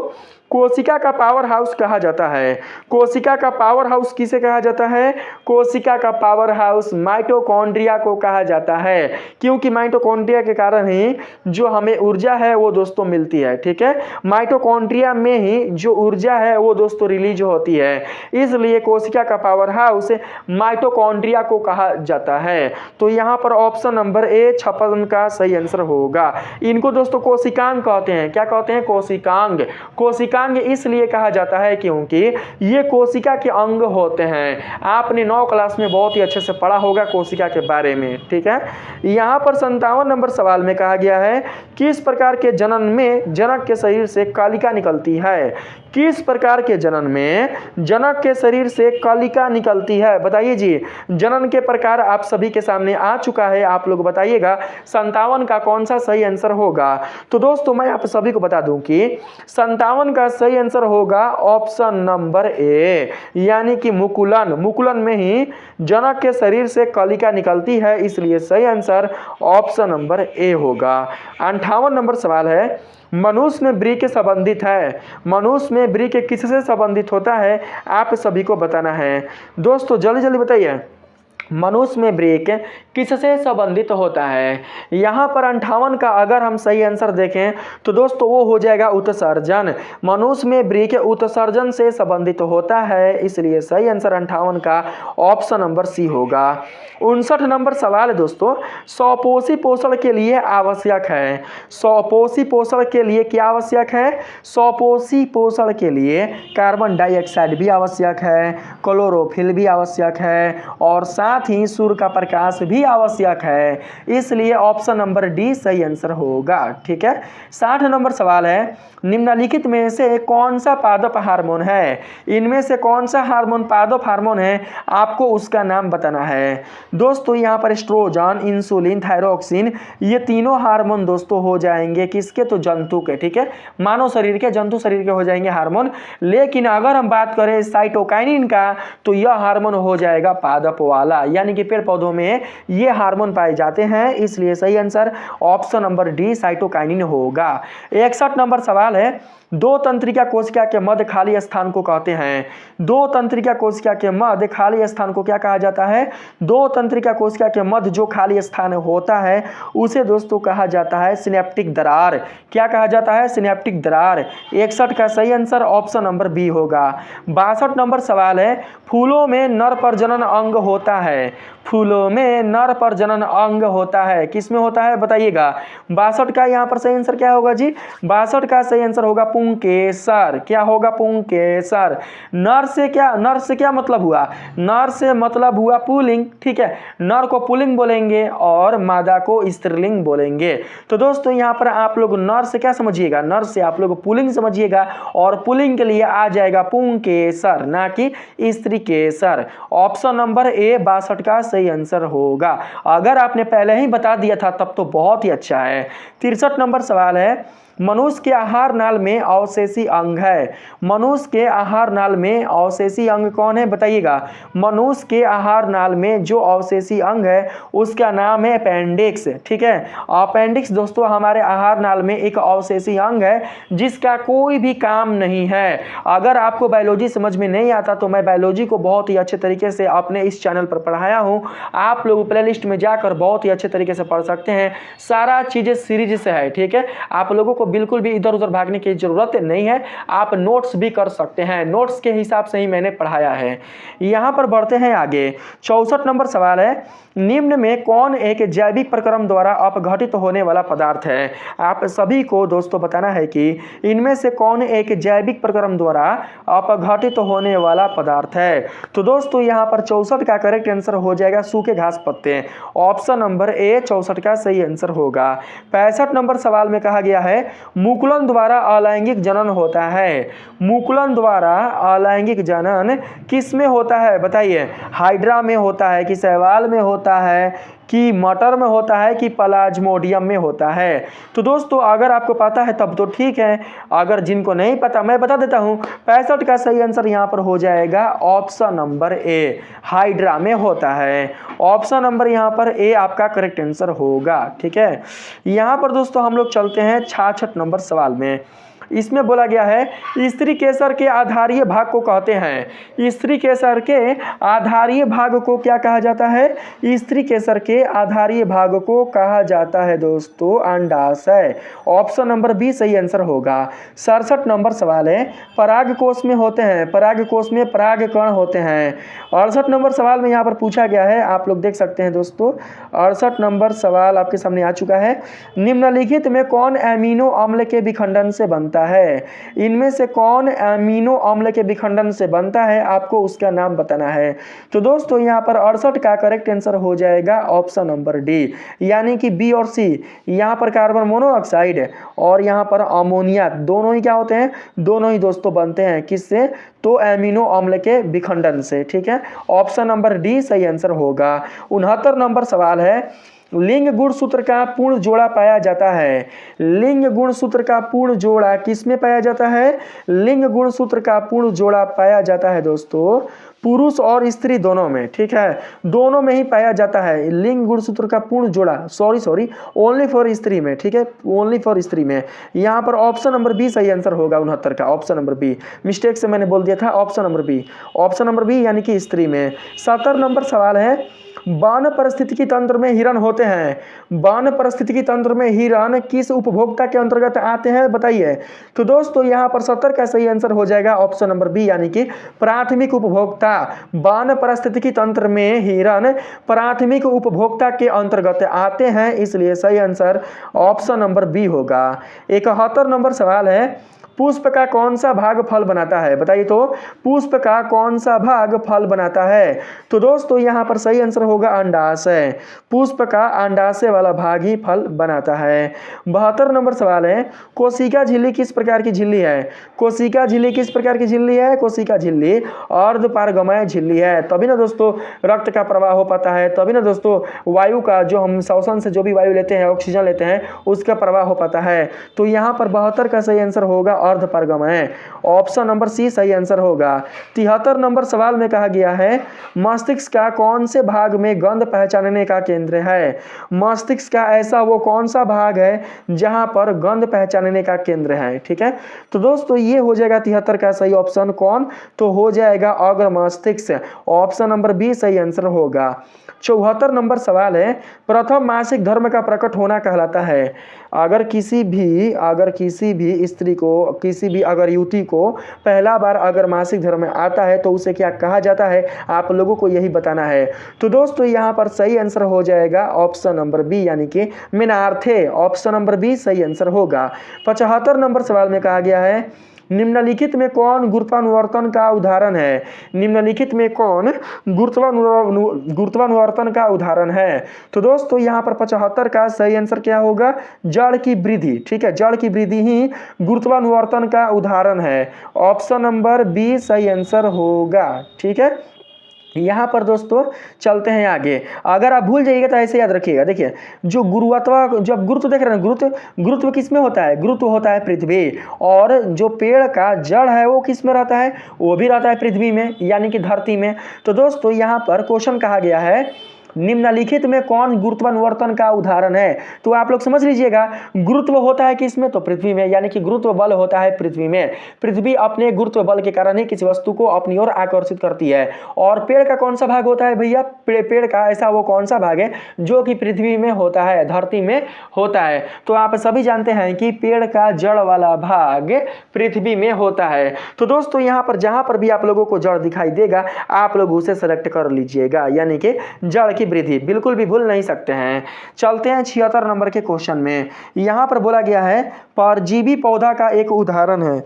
कोशिका का पावर हाउस कहा जाता है? कोशिका का पावर हाउस किसे कहा जाता है? कोशिका का पावर हाउस माइटोकॉन्ड्रिया को कहा जाता है, क्योंकि माइटोकॉन्ड्रिया के कारण ही जो हमें ऊर्जा है वो दोस्तों मिलती है। ठीक है, माइटोकॉन्ड्रिया में ही जो ऊर्जा है वो दोस्तों रिलीज होती है, इसलिए कोशिका का पावर हाउस माइटोकॉन्ड्रिया को कहा जाता है। तो यहाँ पर ऑप्शन नंबर ए 56 का सही आंसर होगा। इनको दोस्तों कोशिकांग कहते हैं। क्या कहते हैं? कोशिकांग। कोशिकांग इसलिए कहा जाता है क्योंकि ये कोशिका के अंग होते हैं। आपने 9 क्लास में बहुत ही अच्छे से पढ़ा होगा कोशिका के बारे में। ठीक है, यहाँ पर 57 नंबर सवाल में कहा गया है किस प्रकार के जनन में जनक के शरीर से कलिका निकलती है? किस प्रकार के जनन में जनक के शरीर से कलिका निकलती है? बताइए जी। जनन के प्रकार आप सभी के सामने आ चुका है, आप लोग बताइएगा 57 का कौन सा सही आंसर होगा। तो दोस्तों मैं आप सभी को बता दूं कि 57 का सही आंसर होगा ऑप्शन नंबर ए, यानी कि मुकुलन। मुकुलन में ही जनक के शरीर से कलिका निकलती है, इसलिए सही आंसर ऑप्शन नंबर ए होगा। 58 नंबर सवाल है मनुष्य में वृक्क संबंधित है। मनुष्य में वृक्क किससे संबंधित होता है? आप सभी को बताना है। दोस्तों जल्दी जल्दी बताइए, मनुष्य में वृक्क किससे संबंधित होता है? यहाँ पर 58 का अगर हम सही आंसर देखें तो दोस्तों वो हो जाएगा उत्सर्जन। मनुष्य में वृक्क उत्सर्जन से संबंधित होता है, इसलिए सही आंसर 58 का ऑप्शन नंबर सी होगा। 59 नंबर सवाल है दोस्तों, स्वपोषी पोषण के लिए आवश्यक है। स्वपोषी पोषण के लिए क्या आवश्यक है? स्वपोषी पोषण के लिए कार्बन डाइऑक्साइड भी आवश्यक है, क्लोरोफिल भी आवश्यक है और साथ ही सूर्य का प्रकाश भी आवश्यक है, इसलिए ऑप्शन नंबर डी सही आंसर होगा। ठीक है, 60 नंबर सवाल है निम्नलिखित में से कौन सा पादप हार्मोन है? इनमें से कौन सा हार्मोन पादप हार्मोन है, आपको उसका नाम बताना है। दोस्तों यहाँ पर एस्ट्रोजन, इंसुलिन, थायरोक्सिन, ये तीनों हार्मोन दोस्तों हो जाएंगे किसके? तो जंतु के। ठीक है, मानव शरीर के, जंतु शरीर के हो जाएंगे हार्मोन, लेकिन अगर हम बात करें साइटोकाइनिन का तो यह हार्मोन हो जाएगा पादप वाला, यानी कि पेड़ पौधों में ये हार्मोन पाए जाते हैं, इसलिए सही answer option number D cytokinin होगा। 61 नंबर सवाल है दो तंत्रिका कोशिका के मध्य खाली स्थान को कहते हैं। दो तंत्रिका कोशिका के मध्य खाली स्थान को क्या कहा जाता है? दो तंत्रिका कोशिका के मध्य जो खाली स्थान होता है उसे दोस्तों कहा जाता है सिनेप्टिक दरार। क्या कहा जाता है? सिनेप्टिक दरार। 61 का सही आंसर ऑप्शन नंबर बी होगा। 62 नंबर सवाल है फूलों में नर प्रजनन अंग होता है। फूलों में नर प्रजनन अंग होता है, किस में होता है बताइएगा। 62 का यहाँ पर सही आंसर क्या होगा जी? 62 का सही आंसर होगा पुंकेसर। क्या होगा? पुंकेसर। नर से क्या मतलब हुआ? नर से मतलब हुआ पुल्लिंग। ठीक है, नर को पुल्लिंग बोलेंगे और मादा को स्त्रीलिंग बोलेंगे। तो दोस्तों यहाँ पर आप लोग नर से क्या समझिएगा? नर से आप लोग पुल्लिंग समझिएगा और पुल्लिंग के लिए आ जाएगा पुंकेसर, ना कि स्त्रीकेसर। ऑप्शन नंबर ए 62 का सही आंसर होगा। अगर आपने पहले ही बता दिया था तब तो बहुत ही अच्छा है। 63 नंबर सवाल है मनुष्य के आहार नाल में अवशेषी अंग है। मनुष्य के आहार नाल में अवशेषी अंग कौन है बताइएगा। मनुष्य के आहार नाल में जो अवशेषी अंग है उसका नाम है अपेंडिक्स। ठीक है, अपेंडिक्स दोस्तों हमारे आहार नाल में एक अवशेषी अंग है जिसका कोई भी काम नहीं है। अगर आपको बायोलॉजी समझ में नहीं आता तो मैं बायोलॉजी को बहुत ही अच्छे तरीके से अपने इस चैनल पर पढ़ाया हूँ, आप लोग प्ले लिस्ट में जाकर बहुत ही अच्छे तरीके से पढ़ सकते हैं। सारा चीज़ें सीरीज से है। ठीक है, आप लोगों को बिल्कुल भी इधर उधर भागने की जरूरत नहीं है, आप नोट्स भी कर सकते हैं, नोट्स के हिसाब से ही मैंने पढ़ाया है। यहाँ पर बढ़ते हैं आगे। 64 नंबर सवाल है निम्न में कौन एक जैविक प्रक्रम द्वारा अपघटित होने वाला पदार्थ है। आप सभी को दोस्तों बताना है कि इनमें से कौन एक जैविक प्रक्रम द्वारा अपघटित होने वाला पदार्थ है। तो दोस्तों यहाँ पर 64 का करेक्ट आंसर हो जाएगा सूखे घास पत्ते। ऑप्शन नंबर ए 64 का सही आंसर होगा। 65 नंबर सवाल में कहा गया है मुकुलन द्वारा अलैंगिक जनन होता है। मुकुलन द्वारा अलैंगिक जनन किस में होता है बताइए। हाइड्रा में होता है कि शैवाल में होता है कि मटर में होता है कि प्लाज्मोडियम में होता है। तो दोस्तों अगर आपको पता है तब तो ठीक है, अगर जिनको नहीं पता मैं बता देता हूं। 65 का सही आंसर यहां पर हो जाएगा ऑप्शन नंबर ए, हाइड्रा में होता है। ऑप्शन नंबर यहां पर ए आपका करेक्ट आंसर होगा। ठीक है, यहां पर दोस्तों हम लोग चलते हैं 66 नंबर सवाल में। इसमें बोला गया है स्त्री केसर के आधारीय भाग को कहते हैं। स्त्री केसर के आधारीय भाग को क्या कहा जाता है? स्त्री केसर के आधारीय भाग को कहा जाता है दोस्तों अंडाशय। ऑप्शन नंबर बी सही आंसर होगा। 67 नंबर सवाल है, पराग कोष में होते हैं, पराग कोष में पराग कण होते हैं। 68 नंबर सवाल में यहाँ पर पूछा गया है, आप लोग देख सकते हैं दोस्तों। 68 नंबर सवाल आपके सामने आ चुका है। निम्नलिखित में कौन एमिनो अम्ल के विखंडन से बनता है? इनमें से कौन एमिनो अम्ल के विखंडन से बनता है, आपको उसका नाम बताना है। तो दोस्तों यहाँ पर 68 का करेक्ट आंसर हो जाएगा ऑप्शन नंबर डी, यानी कि बी और सी। यहाँ पर कार्बन मोनोऑक्साइड और यहाँ पर अमोनिया दोनों ही क्या होते हैं? दोनों ही दोस्तों बनते हैं किससे? तो एमिनो अम्ल के विखंडन से। ठीक है, ऑप्शन नंबर डी सही आंसर होगा। 69 नंबर सवाल है, लिंग गुणसूत्र का पूर्ण जोड़ा पाया जाता है। लिंग गुणसूत्र का पूर्ण जोड़ा किसमें पाया जाता है? लिंग गुणसूत्र का पूर्ण जोड़ा पाया जाता है दोस्तों पुरुष और स्त्री दोनों में। ठीक है, दोनों में ही पाया जाता है लिंग गुणसूत्र का पूर्ण जोड़ा। सॉरी ओनली फॉर स्त्री में। ठीक है, ओनली फॉर स्त्री में। यहाँ पर ऑप्शन नंबर बी सही आंसर होगा 69 का, ऑप्शन नंबर बी। मिस्टेक से मैंने बोल दिया था option number B, option number B यानी कि स्त्री में। 70 नंबर सवाल है, बाह्य परिस्थितिकी तंत्र में हिरण होते हैं। बाह्य परिस्थितिकी तंत्र में हिरण किस उपभोक्ता के अंतर्गत आते हैं, बताइए। तो दोस्तों यहाँ पर 70 का सही आंसर हो जाएगा ऑप्शन नंबर बी, यानी कि प्राथमिक उपभोक्ता। बाह्य परिस्थितिकी तंत्र में हिरण प्राथमिक उपभोक्ता के अंतर्गत आते हैं, इसलिए सही आंसर ऑप्शन नंबर बी होगा। 71 नंबर सवाल है, पुष्प का कौन सा भाग फल बनाता है, बताइए। तो पुष्प का कौन सा भाग फल बनाता है? तो दोस्तों यहाँ पर सही आंसर होगा अंडाशय। पुष्प का अंडाशय वाला भाग ही फल बनाता है। 72 नंबर सवाल है, कोशिका झिल्ली किस प्रकार की झिल्ली है? कोशिका झिल्ली किस प्रकार की झिल्ली है? कोशिका झिल्ली अर्धपारगमय झिल्ली है। तभी ना दोस्तों रक्त का प्रवाह हो पाता है, तभी ना दोस्तों वायु का जो हम श्वसन से जो भी वायु लेते हैं, ऑक्सीजन लेते हैं, उसका प्रवाह हो पाता है। तो यहाँ पर 72 का सही आंसर होगा अर्धपारगमय। ऑप्शन नंबर सी सही आंसर होगा। 73 नंबर सवाल में कहा गया है, मस्तिष्क का कौन से भाग में गंध पहचानने का केंद्र है? मस्तिष्क का ऐसा वो कौन सा भाग है जहां पर गंध पहचानने का केंद्र है? ठीक है, तो दोस्तों ये हो जाएगा 73 का सही ऑप्शन। कौन? तो हो जाएगा अग्र मस्तिष्क, ऑप्शन नंबर बी सही आंसर होगा। 74 नंबर सवाल है, प्रथम मासिक धर्म का प्रकट होना कहलाता है। अगर किसी भी स्त्री को, किसी भी अगर युवती को पहला बार अगर मासिक धर्म में आता है तो उसे क्या कहा जाता है, आप लोगों को यही बताना है। तो दोस्तों यहाँ पर सही आंसर हो जाएगा ऑप्शन नंबर बी, यानी कि मेनार्थे। ऑप्शन नंबर बी सही आंसर होगा। 75 नंबर सवाल में कहा गया है, निम्नलिखित में कौन गुरुत्वानुवर्तन का उदाहरण है? निम्नलिखित में कौन गुरुत्वानुवर्तन का उदाहरण है? तो दोस्तों यहाँ पर 75 का सही आंसर क्या होगा? जड़ की वृद्धि। ठीक है, जड़ की वृद्धि ही गुरुत्वानुवर्तन का उदाहरण है। ऑप्शन नंबर बी सही आंसर होगा। ठीक है, यहाँ पर दोस्तों चलते हैं आगे। अगर आप भूल जाइएगा तो ऐसे याद रखिएगा। देखिए, जो जब गुरुत्व देख रहे हैं, गुरुत्व किस में होता है? गुरुत्व होता है पृथ्वी। और जो पेड़ का जड़ है वो किस में रहता है? वो भी रहता है पृथ्वी में, यानी कि धरती में। तो दोस्तों यहाँ पर क्वेश्चन कहा गया है, निम्नलिखित में कौन गुरुत्वानुवर्तन का उदाहरण है? तो आप लोग समझ लीजिएगा, गुरुत्व होता है किसमें? तो पृथ्वी में, यानी कि गुरुत्व बल होता है पृथ्वी में। पृथ्वी अपने गुरुत्व बल के कारण ही किसी वस्तु को अपनी ओर आकर्षित करती है। और पेड़ का कौन सा भाग होता है भैया? पेड़ का ऐसा वो कौन सा भाग है जो कि पृथ्वी में होता है, धरती में होता है? तो आप सभी जानते हैं कि पेड़ का जड़ वाला भाग पृथ्वी में होता है। तो दोस्तों यहाँ पर जहां पर भी आप लोगों को जड़ दिखाई देगा, आप लोग उसे सेलेक्ट कर लीजिएगा, यानी कि जड़ की वृद्धि बिल्कुल भी भूल नहीं सकते हैं। चलते हैं 76 नंबर के क्वेश्चन में। यहां पर बोला गया है, परजीवी पौधा का एक उदाहरण है।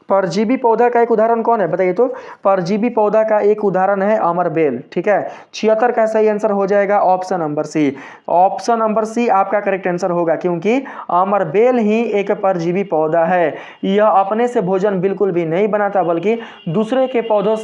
परजीवी पौधा का एक उदाहरण कौन है, बताइए। तो परजीवी पौधा का एक उदाहरण है अमरबेल। ठीक है, 76 का सही आंसर हो जाएगा option number C. Option number C आपका करेक्ट आंसर होगा, क्योंकि अमरबेल ही एक परजीवी पौधा है। यह अपने से भोजन बिल्कुल भी नहीं बनाता, बल्कि दूसरे के पौधों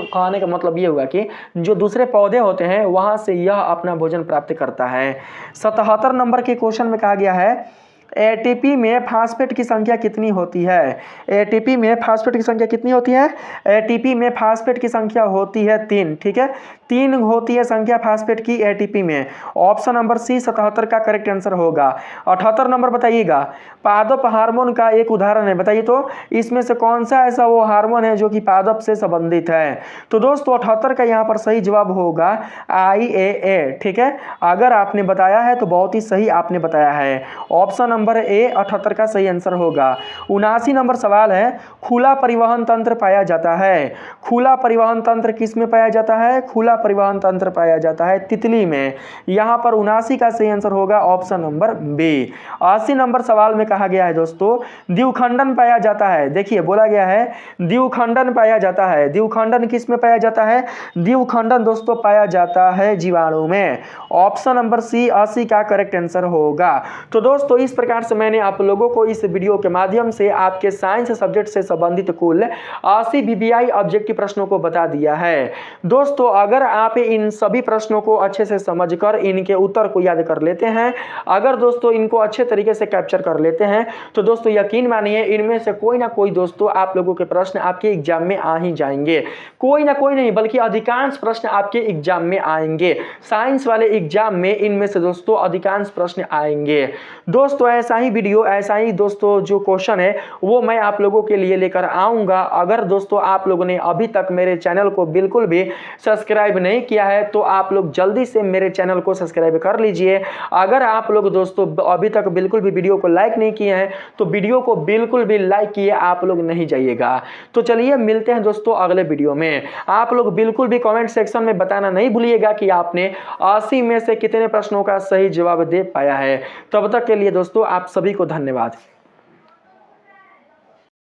खाने का मतलब ये हुआ कि जो दूसरे पौधे होते हैं वहां से यह अपना भोजन प्राप्त करता है। 77 नंबर के क्वेश्चन में कहा गया है, एटीपी में फास्फेट की संख्या कितनी होती है? एटीपी में फास्फेट की संख्या कितनी होती है? एटीपी में फास्फेट की संख्या होती है 3। ठीक है, 3 होती है संख्या फास्फेट की एटीपी में। ऑप्शन नंबर सी 77 का करेक्ट आंसर होगा। 78 नंबर बताइएगा, पादप हार्मोन का एक उदाहरण है, बताइए तो इसमें से कौन सा ऐसा वो हार्मोन है जो कि पादप से संबंधित है? तो दोस्तों 78 का यहाँ पर सही जवाब होगा IAA। ठीक है, अगर आपने बताया है तो बहुत ही सही आपने बताया है। ऑप्शन नंबर ए 78 का सही आंसर होगा। 79 नंबर सवाल है, खुला परिवहन तंत्र पाया जाता है। खुला परिवहन तंत्र किस में पाया जाता है? खुला परिवहन तंत्र पाया जाता है तितली में। यहाँ पर 79 का सही आंसर होगा ऑप्शन नंबर बी। 80 नंबर सवाल में कहा गया है दोस्तों, द्विखंडन पाया जाता है। देखिए बोला गया है द्विखंडन पाया जाता है। द्विखंडन किस में पाया जाता है? द्विखंडन दोस्तों पाया जाता है जीवाणु में। ऑप्शन नंबर सी 80 का करेक्ट आंसर होगा। तो दोस्तों इस प्रकार से मैंने आप लोगों को इस वीडियो के माध्यम से आपके साइंस सब्जेक्ट से संबंधित कुल 80 VBI ऑब्जेक्टिव प्रश्नों को बता दिया है। दोस्तों अगर आप इन सभी प्रश्नों को अच्छे से समझकर इनके उत्तर को याद कर लेते हैं, अगर दोस्तों इनको अच्छे तरीके से कैप्चर कर लेते हैं, तो दोस्तों यकीन मानिए इनमें से कोई ना कोई दोस्तों आप लोगों के प्रश्न आपके एग्जाम में आ ही जाएंगे। कोई ना कोई नहीं बल्कि अधिकांश प्रश्न आपके एग्जाम में आएंगे। साइंस वाले एग्जाम में इनमें से दोस्तों अधिकांश प्रश्न आएंगे। दोस्तों ऐसा ही वीडियो, ऐसा ही दोस्तों जो क्वेश्चन है वो मैं आप लोगों के लिए लेकर आऊंगा। अगर दोस्तों आप लोगों ने अभी तक मेरे चैनल को बिल्कुल भी सब्सक्राइब नहीं किया है तो आप लोग जल्दी से मेरे चैनल को सब्सक्राइब कर लीजिए। अगर आप लोग दोस्तों अभी तक बिल्कुल भी वीडियो को लाइक नहीं किए हैं तो वीडियो को बिल्कुल भी लाइक किए आप लोग नहीं जाइएगा। तो चलिए मिलते हैं दोस्तों अगले वीडियो में। आप लोग बिल्कुल भी कमेंट सेक्शन में बताना नहीं भूलिएगा कि आपने 80 में से कितने प्रश्नों का सही जवाब दे पाया है। तब तक के लिए दोस्तों आप सभी को धन्यवाद।